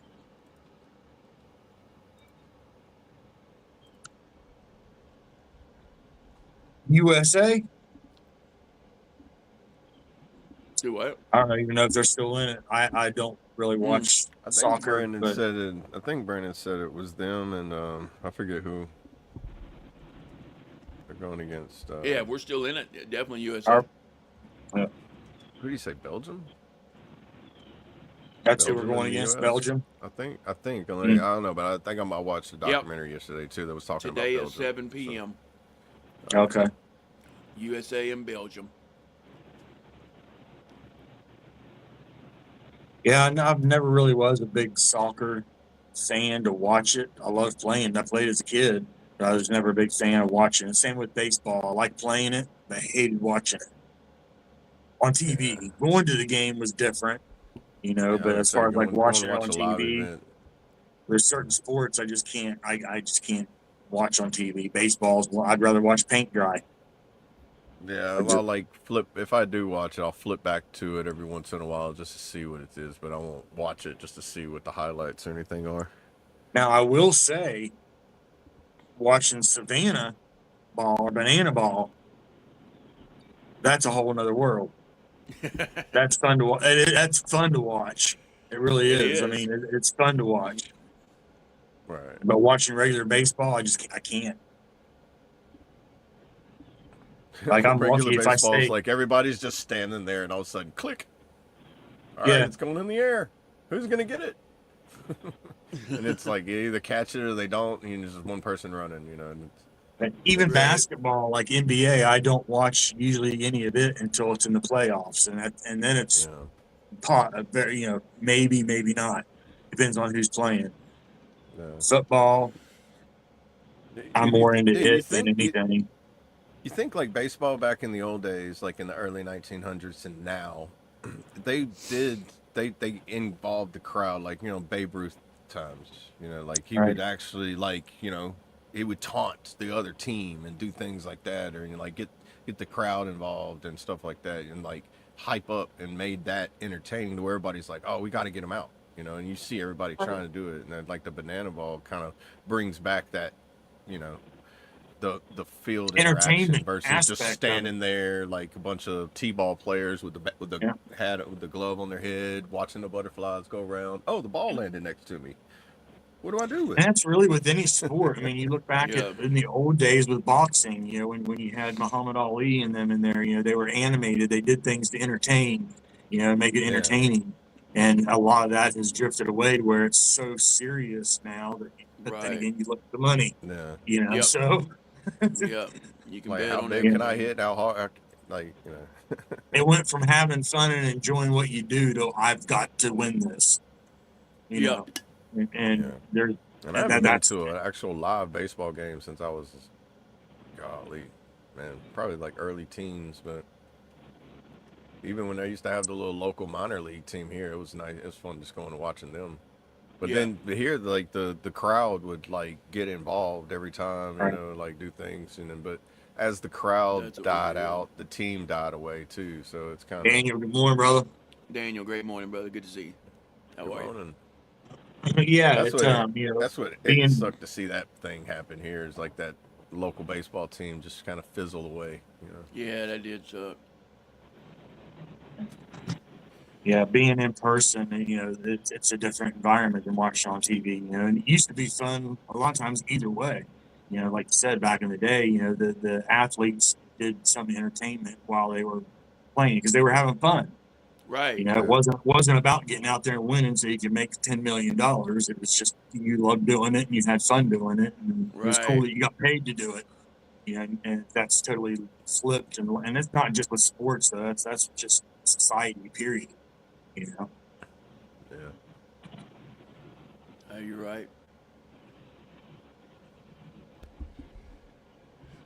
USA? Do what? I don't even know if they're still in it. I don't really watch soccer. I think Brandon said it was them, and I forget who they're going against. Yeah, we're still in it. Definitely USA. Who do you say? Belgium? That's who we're going against, Belgium? I think. I don't know, but I think I watched the documentary yesterday, too, that was talking about Belgium. Today at 7 p.m. So. Okay. USA and Belgium. Yeah, I've never really was a big soccer fan to watch it. I love playing. I played as a kid, but I was never a big fan of watching it. Same with baseball. I like playing it, but I hated watching it. On TV, going to the game was different, but as far as like watching it on TV, there's certain sports I just can't. I just can't watch on TV. Baseball's. I'd rather watch paint dry. Yeah, I'll like flip. If I do watch it, I'll flip back to it every once in a while just to see what it is. But I won't watch it just to see what the highlights or anything are. Now, I will say, watching Savannah ball or banana ball, that's a whole nother world. That's fun to watch. That's fun to watch. It really It is. I is. mean, it's fun to watch. Right. But watching regular baseball, I can't. Like I'm Regular lucky if I baseball's stay. like everybody's just standing there, and all of a sudden, click. All right, Yeah, it's going in the air. Who's gonna get it? And it's like you either catch it or they don't, and there's just one person running, you know. And but even Right. basketball, like NBA, I don't watch usually any of it until it's in the playoffs, and then it's yeah. pot a very maybe not depends on who's playing. Yeah. Football, I'm more into Yeah, it than anything. you think like baseball back in the old days, like in the early 1900s and now, they did they involved the crowd, like Babe Ruth times, like he Right. would actually like he would taunt the other team and do things like that, or like get the crowd involved and stuff like that, and like hype up and made that entertaining to where everybody's like, oh, we got to get him out, and you see everybody trying to do it, and then like the banana ball kind of brings back that, you know, the field interaction Entertainment versus just aspect of it. standing there like a bunch of t-ball players with the Yeah. hat with the glove on their head watching the butterflies go around. Oh, the ball landed next to me. What do I do with And it? that's really with any sport. I mean, you look back at Yeah. in the old days with boxing, when you had Muhammad Ali and them in there, they were animated. They did things to entertain, make it Yeah, entertaining. And a lot of that has drifted away to where it's so serious now but then Right. again, you look at the money, yeah. Yep. so Yep. You can Like bet how on big can I everything. hit? How hard? Like it went from having fun and enjoying what you do to I've got to win this, you Yep. know, and yeah. there's And I and haven't been that's to an actual live baseball game since I was, golly, man, probably like early teens. But even when they used to have the little local minor league team here, it was nice. It was fun just going and watching them. But Yeah. then here, like the crowd would like get involved every time, right. like do things, and then but as the crowd That's what we died did. out, the team died away too. So it's kind of Daniel, good morning, brother. Daniel, great morning, brother. Good to see you. How good are you? morning. Yeah, That's what it, that's what it being sucked to see that thing happen here. Is like that local baseball team just kind of fizzle away. Yeah, that did suck. yeah, being in person, it's a different environment than watching on TV. And it used to be fun a lot of times either way. Like you said back in the day, the athletes did some entertainment while they were playing because they were having fun. Right. It Yeah, wasn't about getting out there and winning so you could make $10 million. It was just you loved doing it and you had fun doing it, and it was cool Right. that you got paid to do it. And that's totally flipped, and it's not just with sports though. That's just society, period. You know, yeah, You're right.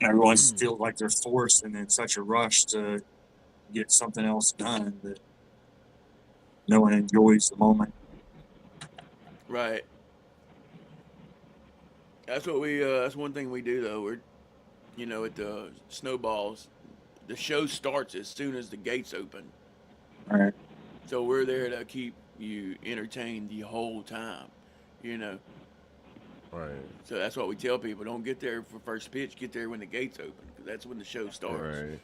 everyone feels like they're forced and in such a rush to get something else done that no one enjoys the moment. Right. That's what we. That's one thing we do though. At the snowballs, the show starts as soon as the gates open. All right, So we're there to keep you entertained the whole time. You know. right, So that's what we tell people. Don't get there for first pitch. Get there when the gates open, because that's when the show starts. right.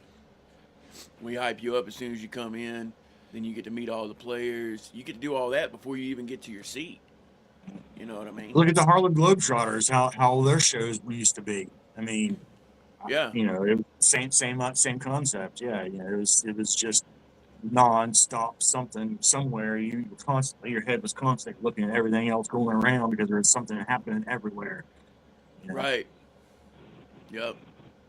We hype you up as soon as you come in. Then you get to meet all the players. You get to do all that before you even get to your seat. You know what I mean? look at the Harlem Globetrotters. How their shows used to be. I mean, Yeah. it was same concept. Yeah, it was just non-stop something somewhere. You were constantly your head was constantly looking at everything else going around because there was something happening everywhere. Right. Yep.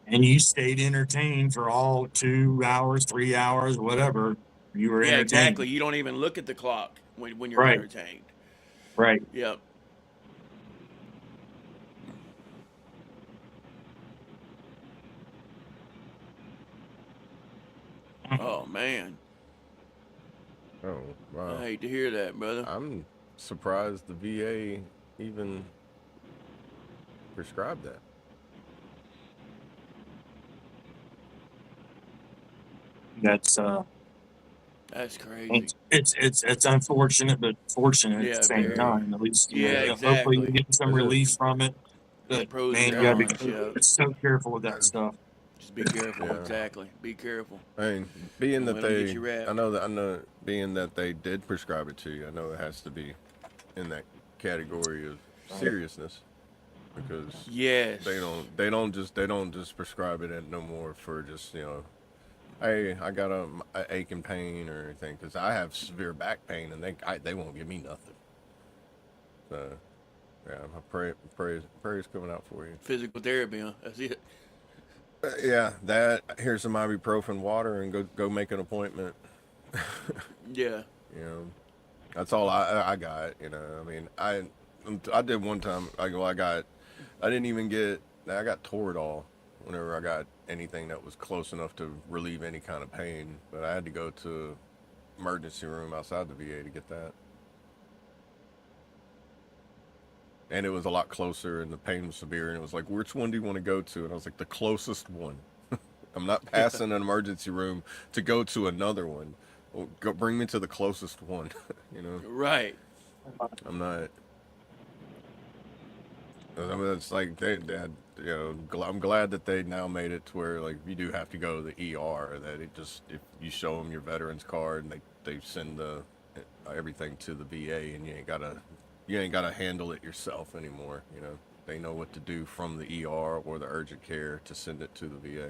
And you stayed entertained for all 2 hours, 3 hours, whatever. You were Yeah, entertained. exactly. You don't even look at the clock when you're Right, entertained. right. Yep. Oh man, Oh I wow, hate to hear that, brother. I'm surprised the VA even prescribed that. That's That's crazy. It's unfortunate, but fortunate at Yeah, the same very. time. At least Yeah, hopefully you exactly. get some Is it? relief from it. The But pros and man, you gotta be cons. Yeah. so careful with that stuff. Just be careful. Yeah. Exactly. Be careful. I mean, being Don't that let them get they, you wrapped. I know, being that they did prescribe it to you, I know it has to be in that category of seriousness because Yes. they don't just prescribe it no more for just hey, I got a ache and pain or anything because I have severe back pain and they won't give me nothing. So yeah, my prayers coming out for you. Physical therapy, huh? That's it. Yeah, that here's some ibuprofen water and go make an appointment. Yeah. You know, that's all I got. You know, I mean, I did one time. I didn't even get. I got Toradol whenever I got anything that was close enough to relieve any kind of pain. But I had to go to emergency room outside the VA to get that, and it was a lot closer, and the pain was severe. And it was like, which one do you want to go to? And I was like, the closest one. I'm not passing an emergency room to go to another one. Well, go bring me to the closest one. You know, Right. I'm not. I mean, it's like I'm glad that they now made it to where like if you do have to go to the ER, that it just if you show them your veterans card and they send everything to the VA and you ain't gotta handle it yourself anymore. You know, they know what to do from the ER or the urgent care to send it to the VA.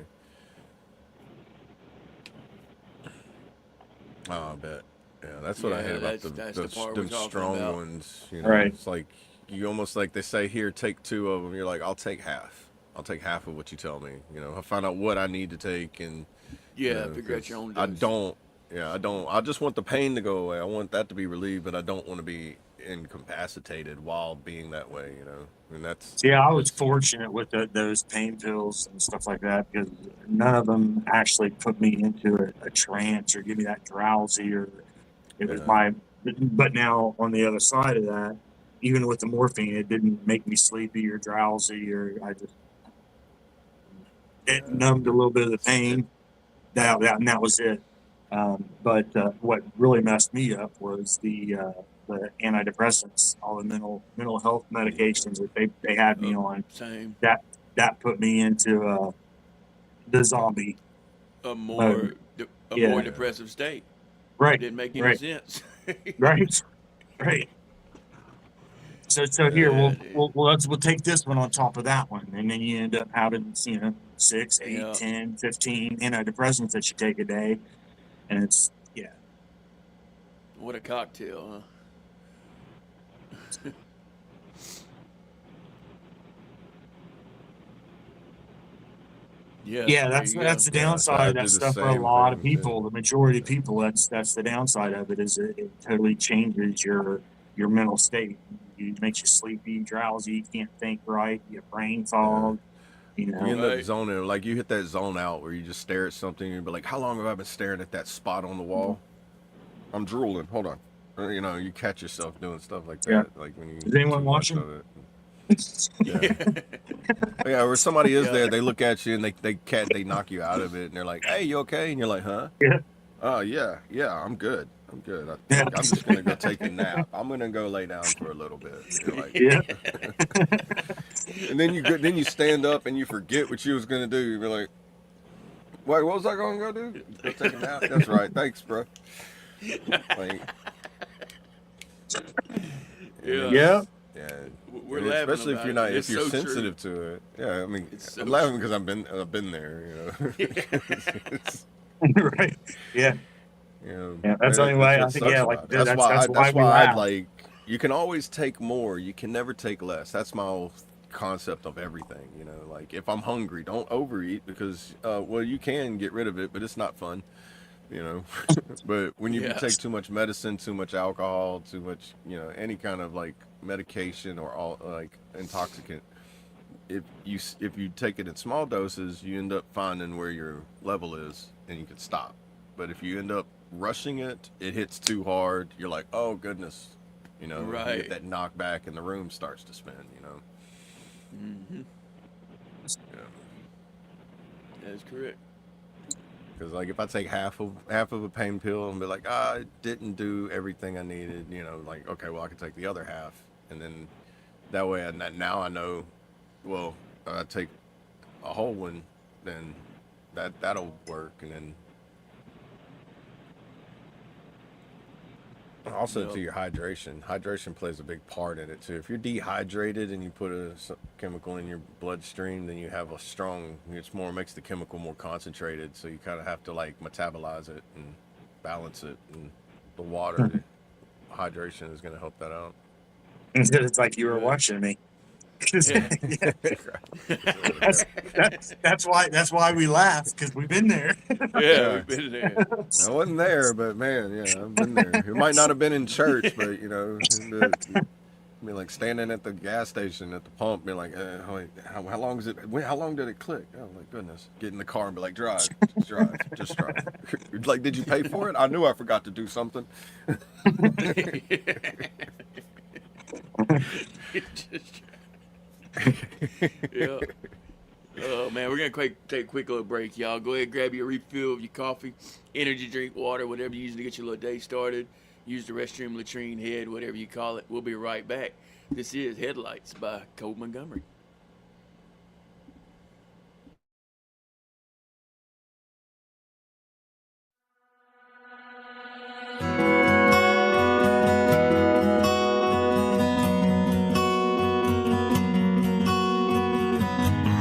Oh, I bet. Yeah, that's what I hate about that's the part we're them talking strong about. ones. You know, Right. it's like you almost like they say here, take two of them. You're like, I'll take half. I'll take half of what you tell me. You know, I'll find out what I need to take and Yeah. Figure out your own I dose. don't. Yeah, I don't. I just want the pain to go away. I want that to be relieved, but I don't want to be incapacitated while being that way. You know, and So yeah, I was fortunate with those pain pills and stuff like that because none of them actually put me into a trance or give me that drowsy or it was yeah, my. But now on the other side of that, even with the morphine, it didn't make me sleepy or drowsy or it numbed a little bit of the pain. And that was it. But what really messed me up was the antidepressants, all the mental health medications that they had me on. Same. That that put me into the zombie A mode. more a more Yeah, depressive state. right, Didn't make any right, sense. right, right. So here Dude. we'll take this one on top of that one, and then you end up having 6, 8, Yeah. 10, 15 antidepressants that you take a day, and it's yeah. What a cocktail, huh? Yeah. Yeah, There you go. that's the yeah. So downside I of that do the stuff for a same lot of thing too. people. The majority of people, that's the downside of it is it totally changes your mental state. It makes you sleepy, drowsy, you can't think right, you have brain Yeah. fog, you You know. end up Right. zoning, like you hit that zone out where you just stare at something and you'll be like, how long have I been staring at that spot on the wall? I'm drooling. Hold on. You know, you catch yourself doing stuff like Yeah. that, like when you Is anyone too much watching? of it. Yeah. Yeah, where somebody is Yeah. there, they look at you and they knock you out of it and they're like, hey, you okay? And you're like, huh? Yeah. Oh, yeah, I'm good. I'm good. I Yeah. think I'm just going to go take a nap. I'm going to go lay down for a little bit. You're like, Yeah. and then you stand up and you forget what you was going to do. You're like, wait, what was I going to go do? Go take a nap? That's right. Thanks, bro. Like, Yeah. Yeah. yeah. We're And laughing especially about it. if It's you're so true. sensitive to it. Yeah, I mean, It's so I'm laughing true. because I've been there. You know. It's, Right. Yeah. you know, Yeah. That's the only that's way I what think. sucks Yeah. Like about it. that's why That's we why I'd laugh. like. You can always take more. You can never take less. That's my whole concept of everything. You know, like if I'm hungry, don't overeat because well, you can get rid of it, but it's not fun. You know, but when you take Yes. too much medicine, too much alcohol, too much, any kind of like medication or all like intoxicant, if you take it in small doses, you end up finding where your level is and you can stop. But if you end up rushing it, it hits too hard. You're like, oh goodness, you Right. get that knockback and the room starts to spin. Hmm. Yeah. That's correct. Because like if I take half of a pain pill and be like, I didn't do everything I needed, like okay, well I can take the other half, and then that way now I know, well, I take a whole one, then that'll work, and then also to your hydration. Hydration plays a big part in it too. If you're dehydrated and you put chemical in your bloodstream, then you have a strong. Makes the chemical more concentrated. So you kind of have to like metabolize it and balance it. And the water, hydration is going to help that out. It's like you were watching me. That's why we laugh, because we've been there. Yeah, we've been there. I wasn't there, but man, yeah, I've been there. It might not have been in church, but be like standing at the gas station at the pump, be like, wait, how long is it? How long did it click? Oh my goodness! Get in the car and be like, drive, just drive. Like, did you pay for it? I knew I forgot to do something. Yeah. Oh man, we're gonna take a quick little break, y'all. Go ahead, grab your refill of your coffee, energy drink, water, whatever you use to get your little day started. Use the restroom, latrine, head, whatever you call it. We'll be right back. This is Headlights by Cole Montgomery.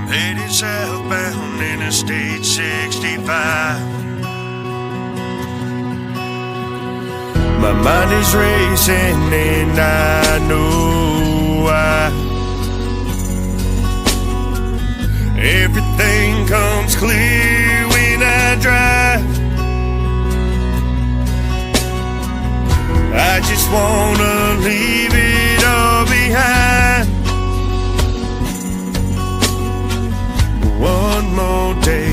Headed southbound Interstate 65. My mind is racing and I know why. Everything comes clear when I drive. I just wanna leave it all behind. One more day,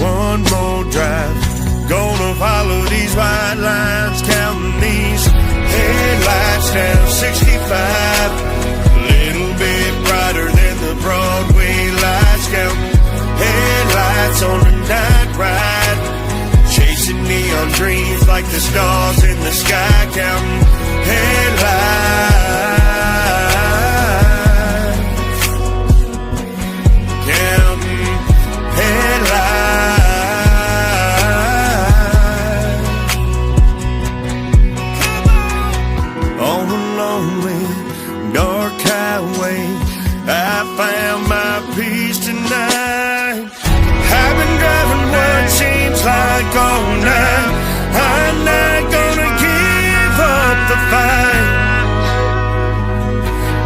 one more drive. Gonna follow these white lines, counting these headlights down 65. A little bit brighter than the Broadway lights, counting headlights on the night ride. Chasing neon dreams like the stars in the sky, counting headlights. Counting headlights. On a lonely, dark highway, I found my peace tonight. I've been driving what seems like all night. I'm not gonna give up the fight,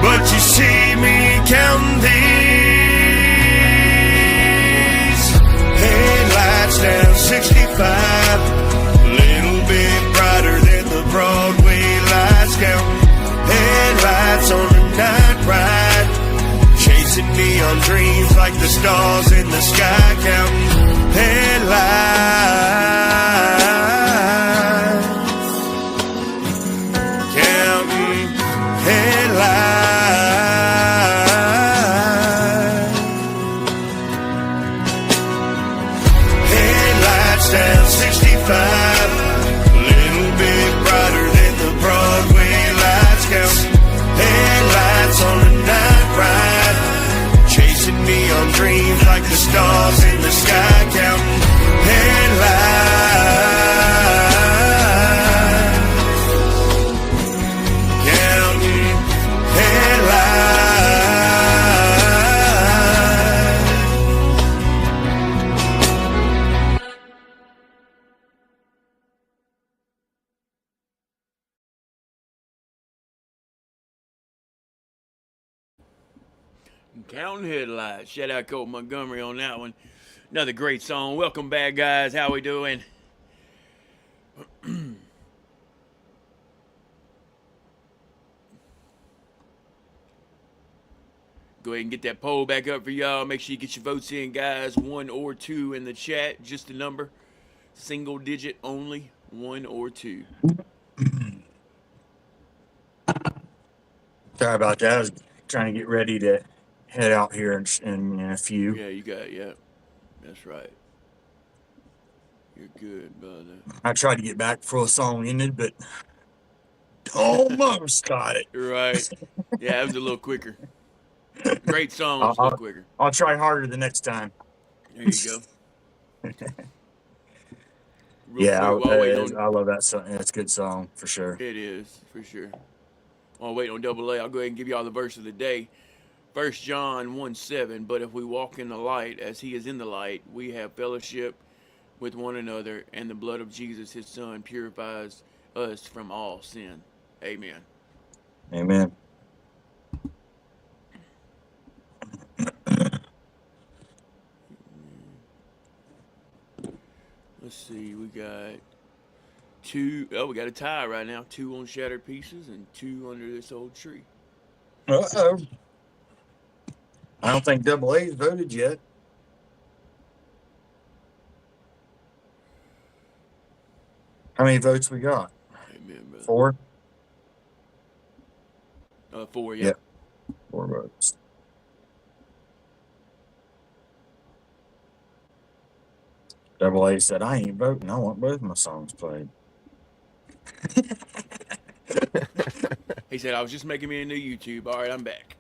but you see me counting these headlights down 65. A little bit brighter than the Broadway lights, counting headlights on a night ride. Chasing neon dreams like the stars in the sky, counting headlights. Counting headlights. Headlights down 65. A little bit brighter than the Broadway lights, counting headlights on a night ride. Chasing neon dreams like the stars in the sky, counting headlights. Counting headlights. Counting headlights. Shout out Cole Montgomery on that one. Another great song. Welcome back, guys. How we doing? Go ahead and get that poll back up for y'all. Make sure you get your votes in, guys. 1 or 2 in the chat. Just a number. Single digit only. 1 or 2. Sorry about that. I was trying to get ready to head out here in a few. Yeah, you got it. Yeah. That's right. You're good, brother. I tried to get back before the song ended, but almost got it. Right. Yeah, it was a little quicker. Great song, I'll, just a little I'll, quicker. I'll try harder the next time. There you go. Real Yeah, quick, while waiting on I love that song. That's a good song for sure. it is for sure. While waiting on Double A, I'll go ahead and give y'all the verse of the day. 1 John 1:7. But if we walk in the light as he is in the light, we have fellowship with one another, and the blood of Jesus, his son, purifies us from all sin. Amen. Amen. Let's see, we got two. Oh, we got a tie right now. 2 on Shattered Pieces and 2 under this old tree. Uh-oh. I don't think Double A's voted yet. How many votes we got? Amen, brother. 4? 4, yeah. Yep. 4 votes. Double A said, I ain't voting. I want both my songs played. He said, I was just making me a new YouTube. All right, I'm back.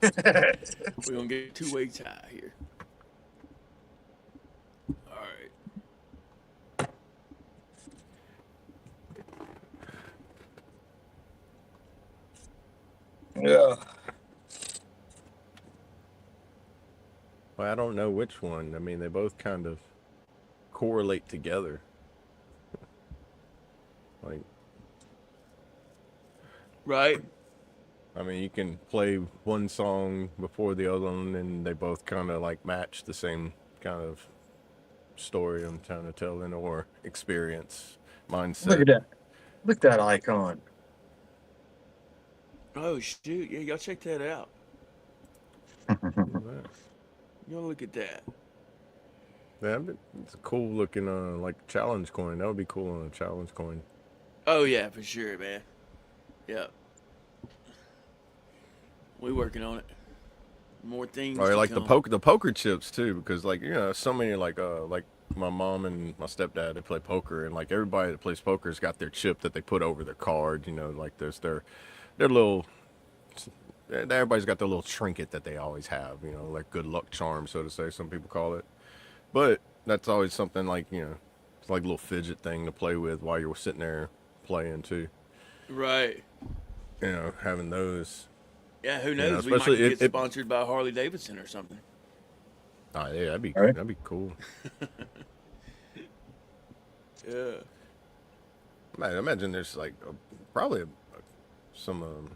We're going to get a 2-way tie here. All right. Yeah. Well, I don't know which one. I mean, they both kind of correlate together. Like, Right. I mean, you can play one song before the other one, and they both kind of like match the same kind of story I'm trying to tell in or experience mindset. Look at that. Look at that icon. Oh, shoot. Yeah, y'all check that out. Yeah. Y'all look at that. Yeah, it's a cool looking like challenge coin. That would be cool on a challenge coin. Oh, yeah, for sure, man. Yep. We working on it. More things. Or to like come. the poker chips too, because like so many like my mom and my stepdad, they play poker, and like everybody that plays poker's got their chip that they put over their card. Like there's their little. Everybody's got their little trinket that they always have. Like good luck charm, so to say. Some people call it, but that's always something like it's like a little fidget thing to play with while you're sitting there playing too. Right. Having those. Yeah, who knows? We especially might get sponsored by Harley Davidson or something. Oh yeah, that'd Right. be cool. Yeah. I imagine there's like probably some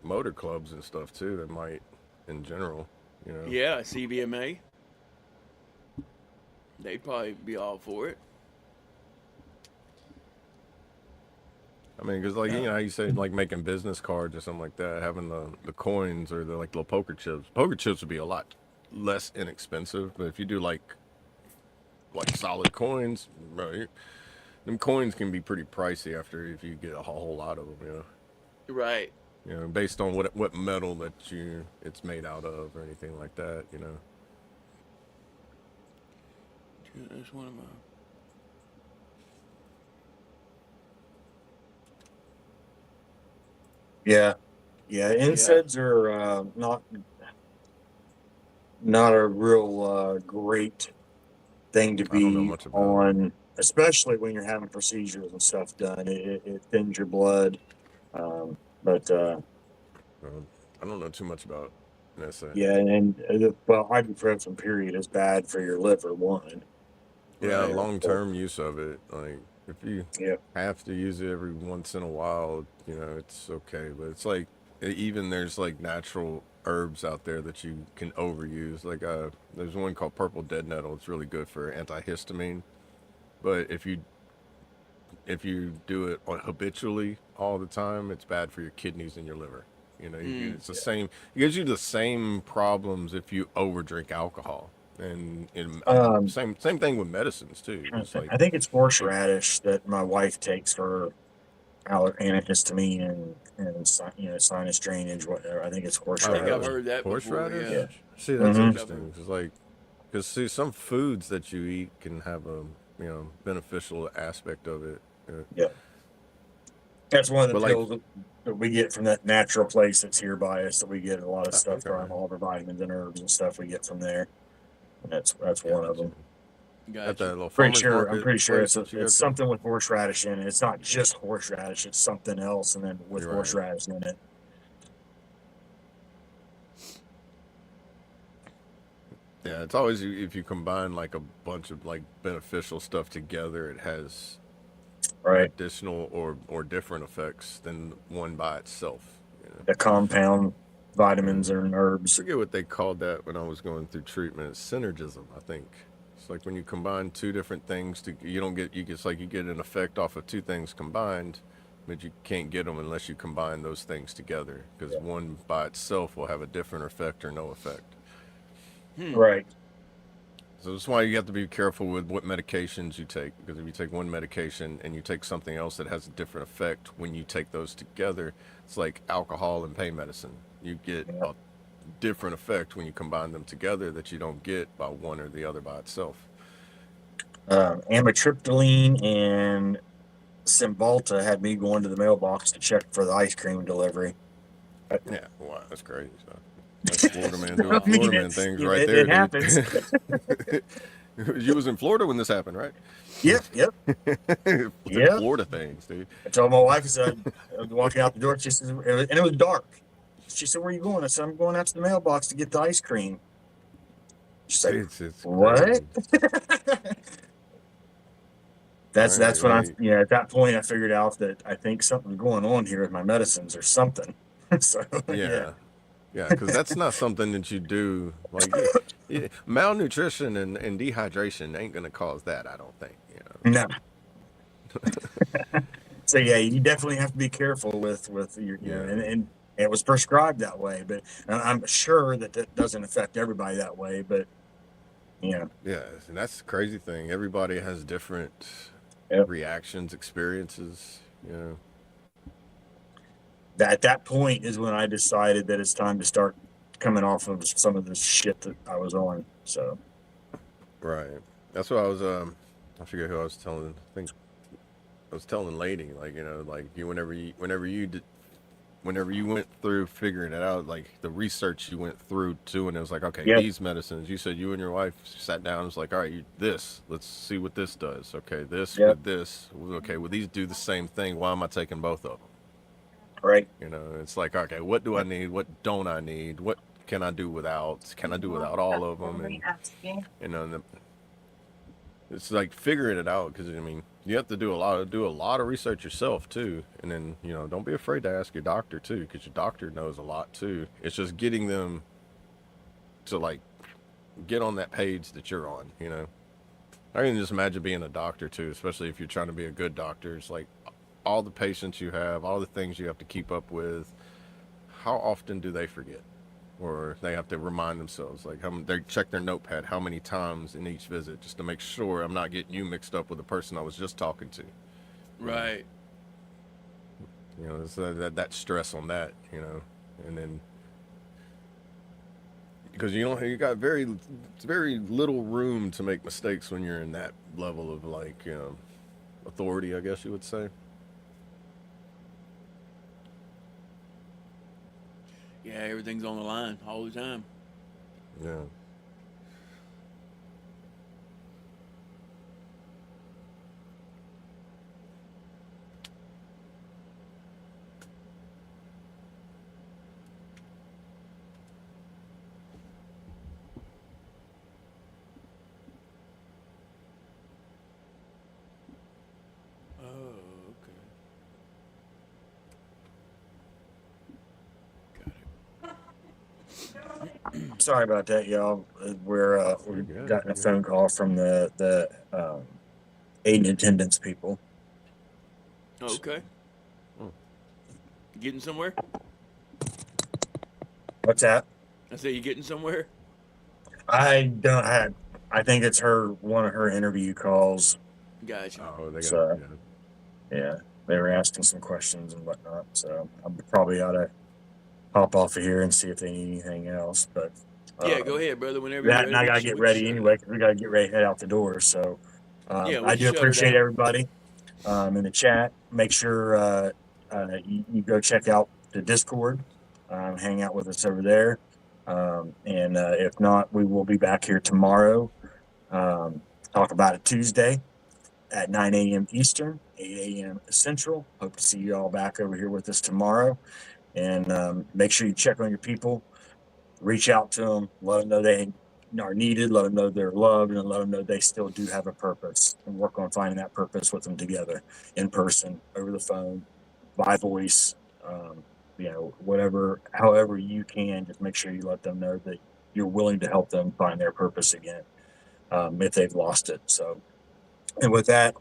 motor clubs and stuff too that might, in general, Yeah, CBMA. They'd probably be all for it. I mean, because like how you say like making business cards or something like that, having the coins or the like little poker chips. Poker chips would be a lot less inexpensive, but if you do like solid coins, right? Them coins can be pretty pricey if you get a whole lot of them, Right. Based on what metal that it's made out of or anything like that, Yeah, that's one of my. Yeah. Yeah. NSAIDs are not a real great thing to I don't know be much about on, especially when you're having procedures and stuff done. It thins your blood. But I don't know too much about this. yeah, and well, ibuprofen period is bad for your liver. One. Yeah, Right. long-term use of it. Like if you Yeah. have to use it every once in a while, it's okay. But it's like even there's like natural herbs out there that you can overuse. Like there's one called purple dead nettle. It's really good for antihistamine. But if you do it habitually all the time, it's bad for your kidneys and your liver. It's the same. It gives you the same problems if you overdrink alcohol. And same thing with medicines too. It's like I think it's horseradish that my wife takes for antihistamine and sinus drainage, whatever. I think it's I think horseradish. I've heard that before. horseradish. Yeah. Yeah. See, that's Mhm. interesting. It's like Because see, some foods that you eat can have a beneficial aspect of it. Yeah. That's one of the But like, pills that we get from that natural place that's here by us, that we get a lot of stuff okay, from, all of our vitamins and herbs and stuff we get from there. And that's one of them. at Gotcha. that little Pretty farmer's sure I'm market pretty sure place that you go it's to. something with horseradish in it. It's not just horseradish, it's something else, and then with You're right. horseradish in it. Yeah, it's always if you combine like a bunch of like beneficial stuff together, it has Right. additional or different effects than one by itself. The compound vitamins and I herbs. forget what they called that when I was going through treatment. It's synergism, I think. It's like when you combine two different things, it's like you get an effect off of two things combined, but you can't get them unless you combine those things together, because one by itself will have a different effect or no effect. Right. So that's why you have to be careful with what medications you take, because if you take one medication and you take something else that has a different effect, when you take those together, it's like alcohol and pain medicine. You get a different effect when you combine them together that you don't get by one or the other by itself. Amitriptyline and Cymbalta had me going to the mailbox to check for the ice cream delivery. Yeah, wow, that's crazy. So that's Florida man doing I mean, Florida man things right it there, dude. happens. You was in Florida when this happened, right? Yep. Yep. Florida things, dude. I told my wife, I said, I was walking out the door. She says, and it was dark. She said, "Where are you going?" I said, "I'm going out to the mailbox to get the ice cream." She's like, It's "What?" crazy. That's Right, when right. at that point I figured out that I think something's going on here with my medicines or something. So Yeah, because that's not something that you do. Like malnutrition and dehydration ain't gonna cause that, I don't think. no. So yeah, you definitely have to be careful with your and it was prescribed that way, but I'm sure that doesn't affect everybody that way, but Yeah, and that's the crazy thing. Everybody has different Yep. reactions, experiences. At that point is when I decided that it's time to start coming off of some of the shit that I was on. So Right. That's what I was. I forget who I was telling. I think I was telling lady, like like whenever you went through figuring it out, like the research you went through too, and it was like, okay, Yep. these medicines. You said you and your wife sat down. And was like, all right, let's see what this does. Okay, this Yep. with this. Okay, well these do the same thing. Why am I taking both of them? Right. It's like, okay, what do I need? What don't I need? What can I do without? Can I do without all of them? And it's like figuring it out, because you have to do a lot of research yourself too, and then don't be afraid to ask your doctor too, because your doctor knows a lot too. It's just getting them to like get on that page that you're on. I can just imagine being a doctor too, especially if you're trying to be a good doctor. It's like all the patients you have, all the things you have to keep up with. How often do they forget? Or they have to remind themselves, like they check their notepad how many times in each visit, just to make sure I'm not getting you mixed up with the person I was just talking to. Right. It's that stress on that, and then because you got very little room to make mistakes when you're in that level of like authority, I guess you would say. Yeah, everything's on the line all the time. Yeah. Oh, okay. Sorry about that, y'all. We're good, gotten a you're phone call from the aid and attendance people. Okay. Getting somewhere? What's that? I say you getting somewhere? I don't have. I think it's one of her interview calls. Gotcha. Oh, they got So, yeah, they were asking some questions and whatnot. So I probably ought to hop off of here and see if they need anything else. But Yeah, go ahead, brother. Whenever you're That, ready, and I gotta get ready anyway because we gotta get ready to head out the door. So Yeah, we I can do shut her appreciate down. everybody in the chat. Make sure you go check out the Discord, hang out with us over there. And if not, we will be back here tomorrow. Talk about it Tuesday at 9 a.m. Eastern, 8 a.m. Central. Hope to see you all back over here with us tomorrow. And make sure you check on your people, reach out to them, let them know they are needed, let them know they're loved, and let them know they still do have a purpose, and work on finding that purpose with them together, in person, over the phone, by voice, um, whatever, however you can. Just make sure you let them know that you're willing to help them find their purpose again, if they've lost it. So, and with that,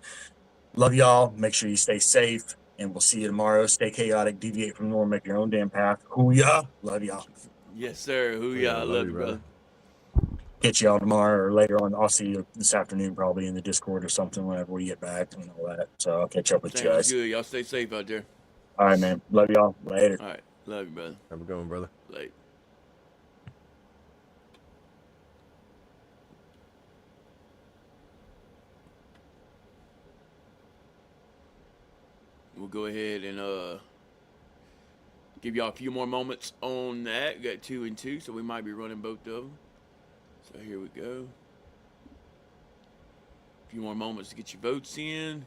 love y'all. Make sure you stay safe, and we'll see you tomorrow. Stay chaotic, deviate from norm, make your own damn path. Hoo-yah. Love y'all. Yes, sir. Who Oh, yeah, y'all? I love you, brother. Catch y'all tomorrow or later on. I'll see you this afternoon, probably in the Discord or something whenever we get back and all that. So I'll catch up with you Sounds guys. good. Y'all stay safe out there. All right, man. Love y'all. Later. All right. Love you, brother. Have a good one, brother. Late. We'll go ahead and give y'all a few more moments on that. Got 2 and 2, so we might be running both of them. So here we go. A few more moments to get your votes in.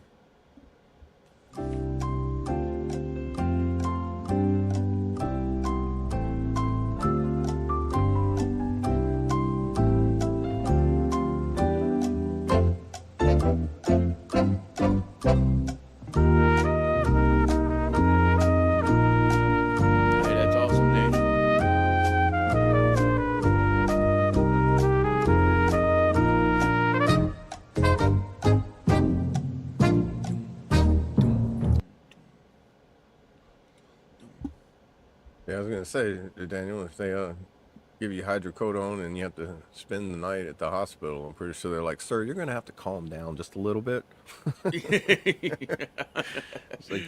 Hey, that's awesome, Daniel. Yeah, I was gonna say, Daniel, if they give you hydrocodone and you have to spend the night at the hospital, I'm pretty sure they're like, "Sir, you're gonna have to calm down just a little bit." It's like,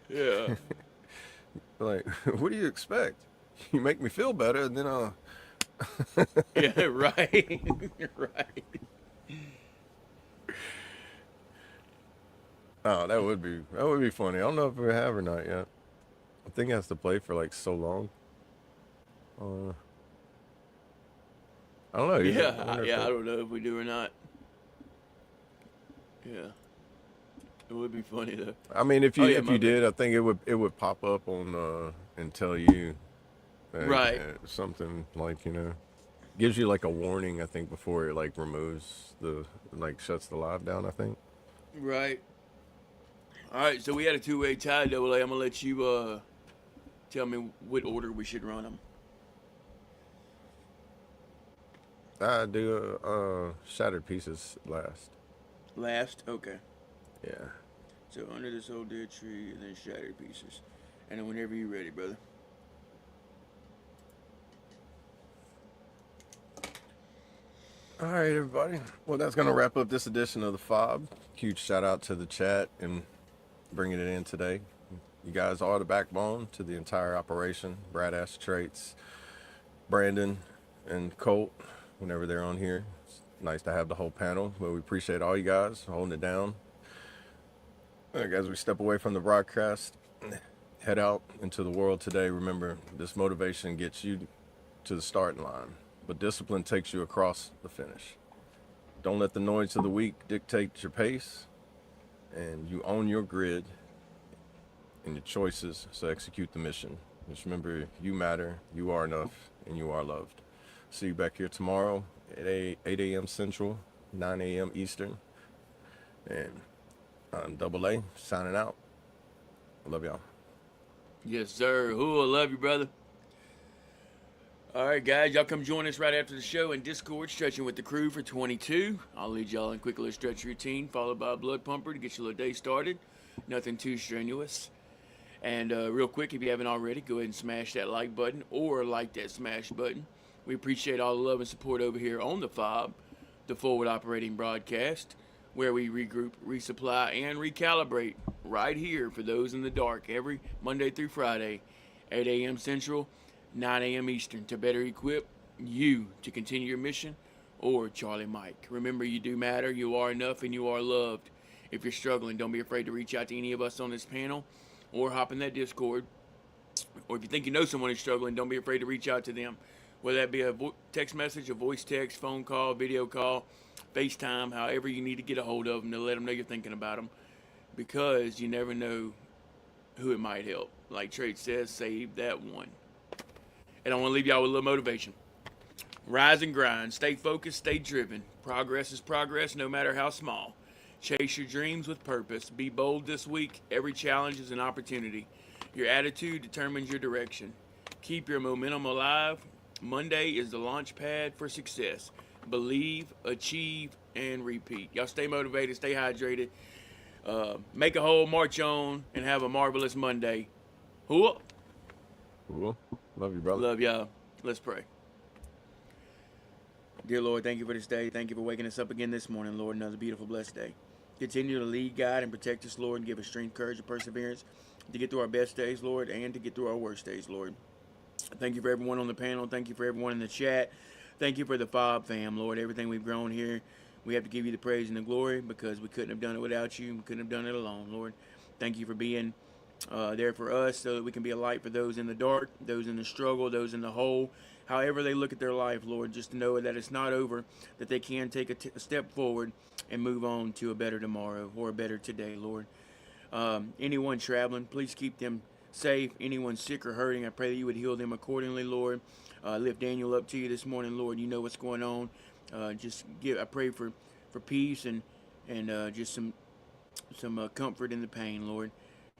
Yeah. like, what do you expect? You make me feel better, and then Yeah, right. Right. oh, that would be funny. I don't know if we have or not yet. I think it has to play for like so long. I don't know. Yeah, wonder if yeah, I that- don't know if we do or not. Yeah. It would be funny though. I mean, if Oh, you yeah, if my you bad. did, I think it would pop up on and tell you Right. something like, gives you like a warning, I think, before it like removes shuts the live down, I think. Right. All right, so we had a 2-way tie, Double A. I'm gonna let you tell me what order we should run them. I do Shattered Pieces last. Last, okay. Yeah. So under this old dead tree, and then shattered pieces, and then whenever you're ready, brother. All right, everybody. Well, that's going to wrap up this edition of the FOB. Huge shout out to the chat and bringing it in today. You guys are the backbone to the entire operation. Brad Ash Traits, Brandon, and Colt, whenever they're on here. It's nice to have the whole panel, but we appreciate all you guys holding it down. All right, guys, we step away from the broadcast, head out into the world today. Remember, this motivation gets you to the starting line, but discipline takes you across the finish. Don't let the noise of the week dictate your pace, and you own your grid and your choices, so execute the mission. Just remember, you matter, you are enough, and you are loved. See you back here tomorrow at 8 a.m. Central, 9 a.m. Eastern. And I'm Double A, signing out. I love y'all. Yes, sir. Who will love you, brother. All right, guys, y'all come join us right after the show in Discord, stretching with the crew for 22. I'll lead y'all in a quick little stretch routine, followed by a blood pumper to get your little day started. Nothing too strenuous. And real quick, if you haven't already, go ahead and smash that like button or like that smash button. We appreciate all the love and support over here on the FOB, the Forward Operating Broadcast, where we regroup, resupply, and recalibrate right here for those in the dark every Monday through Friday, 8 a.m. Central, 9 a.m. Eastern, to better equip, you to continue your mission, or Charlie Mike. Remember, you do matter, you are enough, and you are loved. If you're struggling, don't be afraid to reach out to any of us on this panel or hop in that Discord. Or if you think you know someone who's struggling, don't be afraid to reach out to them. Whether that be a text message, a voice text, phone call, video call, FaceTime, however you need to get a hold of them to let them know you're thinking about them. Because you never know who it might help. Like Trade says, save that one. And I want to leave y'all with a little motivation. Rise and grind. Stay focused. Stay driven. Progress is progress, no matter how small. Chase your dreams with purpose. Be bold this week. Every challenge is an opportunity. Your attitude determines your direction. Keep your momentum alive. Monday is the launch pad for success. Believe, achieve, and repeat. Y'all stay motivated. Stay hydrated. Make a whole, march on, and have a marvelous Monday. Cool. Love you, brother. Love y'all. Let's pray. Dear Lord, thank you for this day. Thank you for waking us up again this morning, Lord. Another beautiful, blessed day. Continue to lead, guide, and protect us, Lord, and give us strength, courage, and perseverance to get through our best days, Lord, and to get through our worst days, Lord. Thank you for everyone on the panel. Thank you for everyone in the chat. Thank you for the FOB fam, Lord. Everything we've grown here, we have to give you the praise and the glory because we couldn't have done it without you. We couldn't have done it alone, Lord. Thank you for being there for us so that we can be a light for those in the dark, those in the struggle, those in the hole, however they look at their life, Lord, just to know that it's not over, that they can take a step forward and move on to a better tomorrow or a better today, Lord. Anyone traveling, please keep them safe. Anyone sick or hurting, I pray that you would heal them accordingly, Lord. Lift Daniel up to you this morning, Lord. You know what's going on. I pray for peace and just some comfort in the pain, Lord.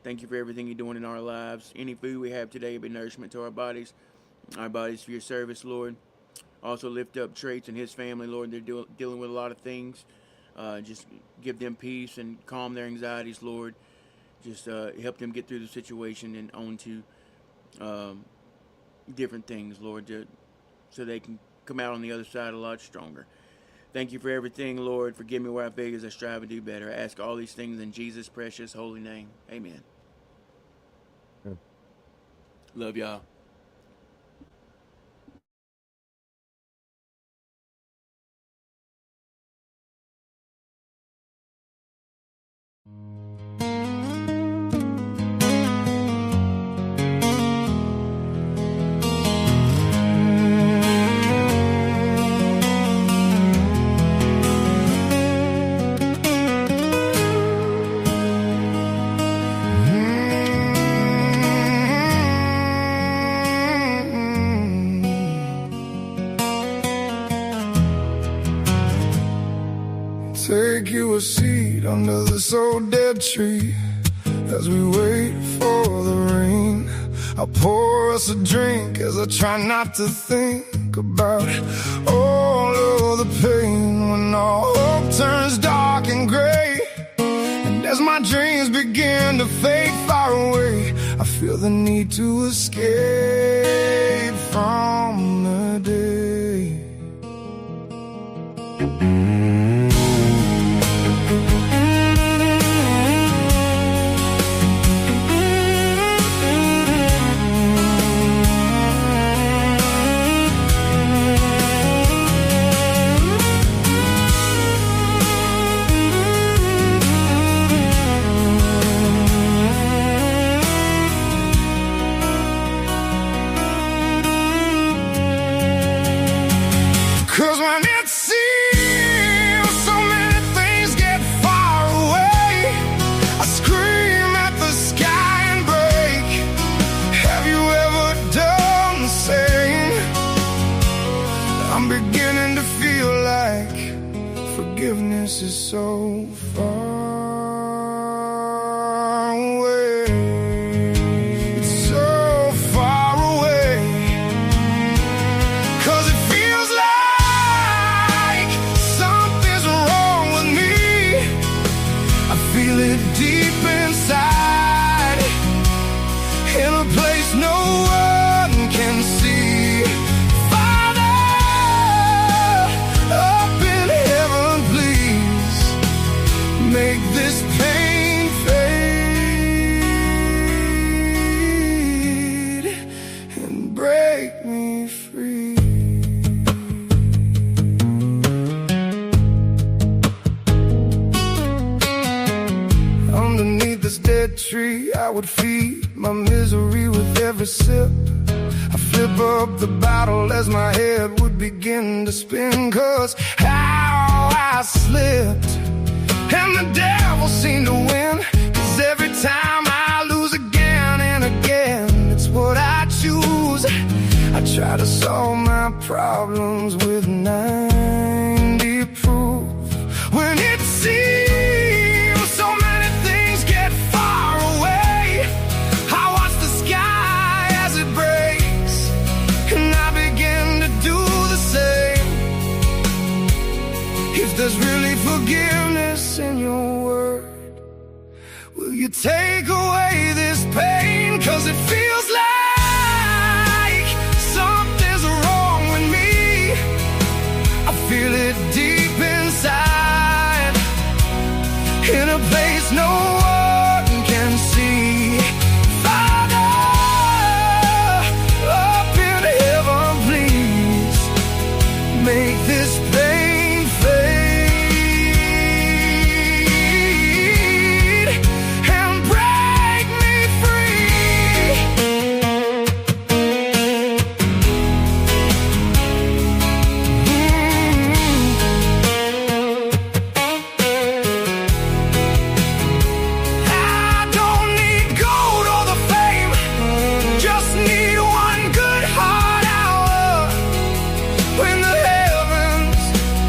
Thank you for everything you're doing in our lives. Any food we have today be nourishment to our bodies for your service, Lord. Also lift up Traits and his family, Lord. They're dealing with a lot of things. Just give them peace and calm their anxieties, Lord. Just help them get through the situation and on to different things, Lord, so they can come out on the other side a lot stronger. Thank you for everything, Lord. Forgive me where I fail as I strive to do better. I ask all these things in Jesus' precious holy name. Amen. Love y'all. Take you a seat under this old dead tree as we wait for the rain. I'll pour us a drink as I try not to think about all of the pain when all hope turns dark and gray. And as my dreams begin to fade far away, I feel the need to escape from the day. Cause when it seems so many things get far away, I scream at the sky and break. Have you ever done the same? I'm beginning to feel like forgiveness is so far away. It's so far away. Cause it feels like something's wrong with me. I feel it deep inside, in a place no one can see. Father, up in heaven, please make this pain fade and break me free. every sip. I flip up the bottle as my head would begin to spin. 'Cause how I slipped, and the devil seemed to win. 'Cause every time I lose again and again, it's what I choose. I try to solve my problems with 90 proof. When it seems so many things get far away, I watch the sky as it breaks, and I begin to do the same. If there's really forgiveness in your word, will you take away this pain? 'Cause it feels like something's wrong with me. I feel it deep inside, in a place no one can see. Father, up in heaven, please make this pain fade and break me free. I don't need gold or the fame, just need one good hard hour. When the heavens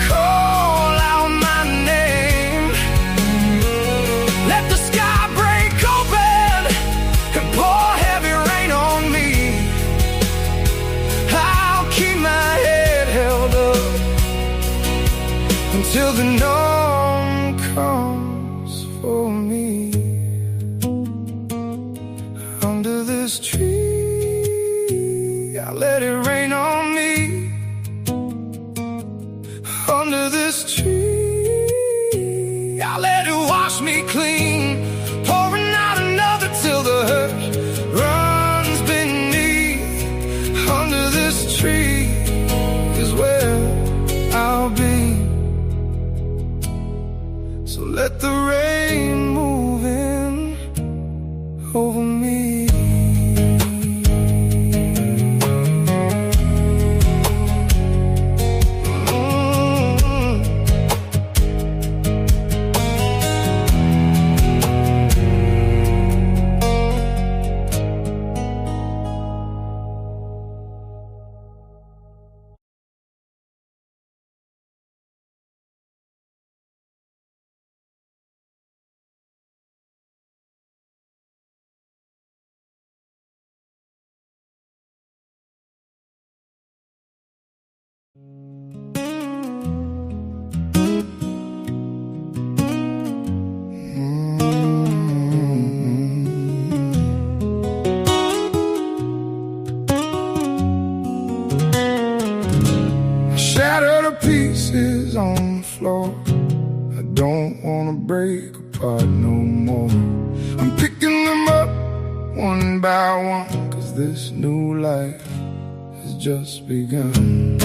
call out my name, let the sky break open and pour heavy rain on me. I'll keep my head held up until the norm comes for me. Under this tree, I let it rain on me. Under this tree, I let it wash me clean, pouring out another till the hurt runs beneath. Under this tree is where I'll be. So let the rain move in over me. Shattered to pieces on the floor. I don't wanna break apart no more. I'm picking them up one by one, 'cause this new life has just begun.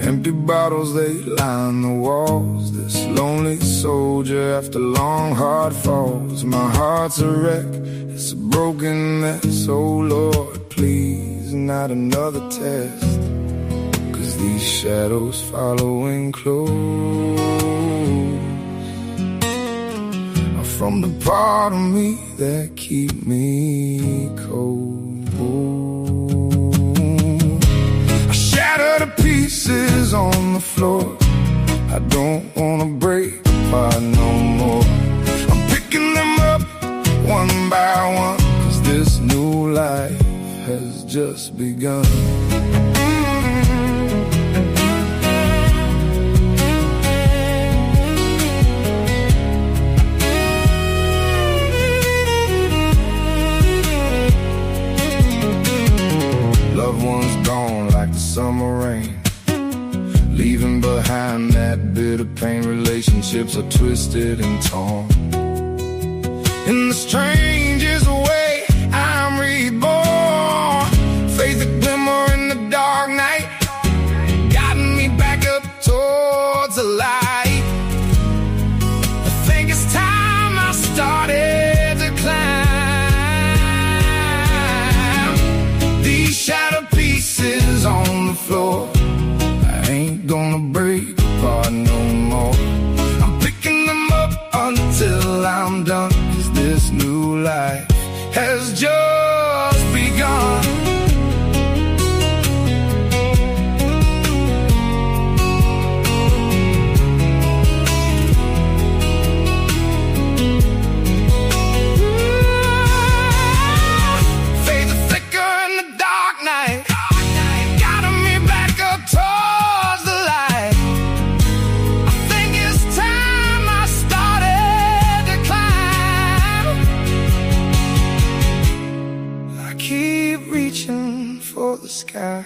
Empty bottles, they line the walls. This lonely soldier after long hard falls. My heart's a wreck, it's a broken mess. Oh Lord, please, not another test. 'Cause these shadows following close are from the part of me that keep me cold. Shattered to pieces on the floor. I don't wanna break apart no more. I'm picking them up one by one, 'cause this new life has just begun. Loved ones gone like the summer rain, leaving behind that bitter pain. Relationships are twisted and torn. In the strangest way, I'm reborn. Faith a glimmer in the dark night, guiding me back up towards the light. I think it's time I started to climb. These shattered pieces on the floor, I ain't gonna break apart no more. I'm picking them up until I'm done, 'cause this new life has just begun. Faith a flicker in the dark night, guiding me back up towards the light. I think it's time I started to climb. I keep reaching for the sky.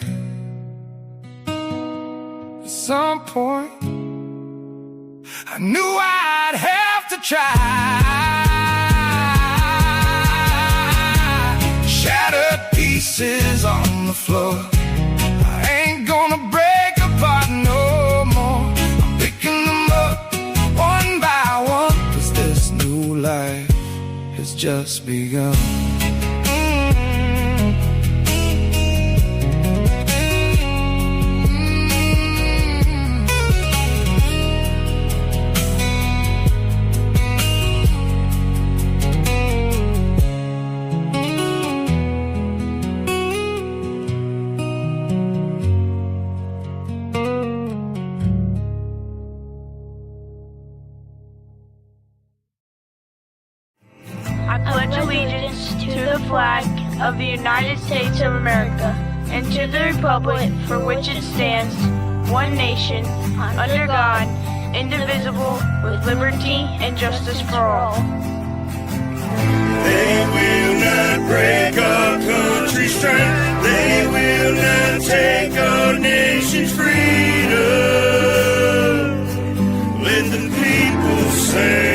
At some point, I knew I'd have to try. Shattered pieces on the floor, I ain't gonna break apart no more. I'm picking them up one by one, 'cause this new life has just begun. I pledge allegiance to the flag of the United States of America and to the republic for which it stands, one nation, under God, indivisible, with liberty and justice for all. They will not break our country's strength. They will not take our nation's freedom. Let the people say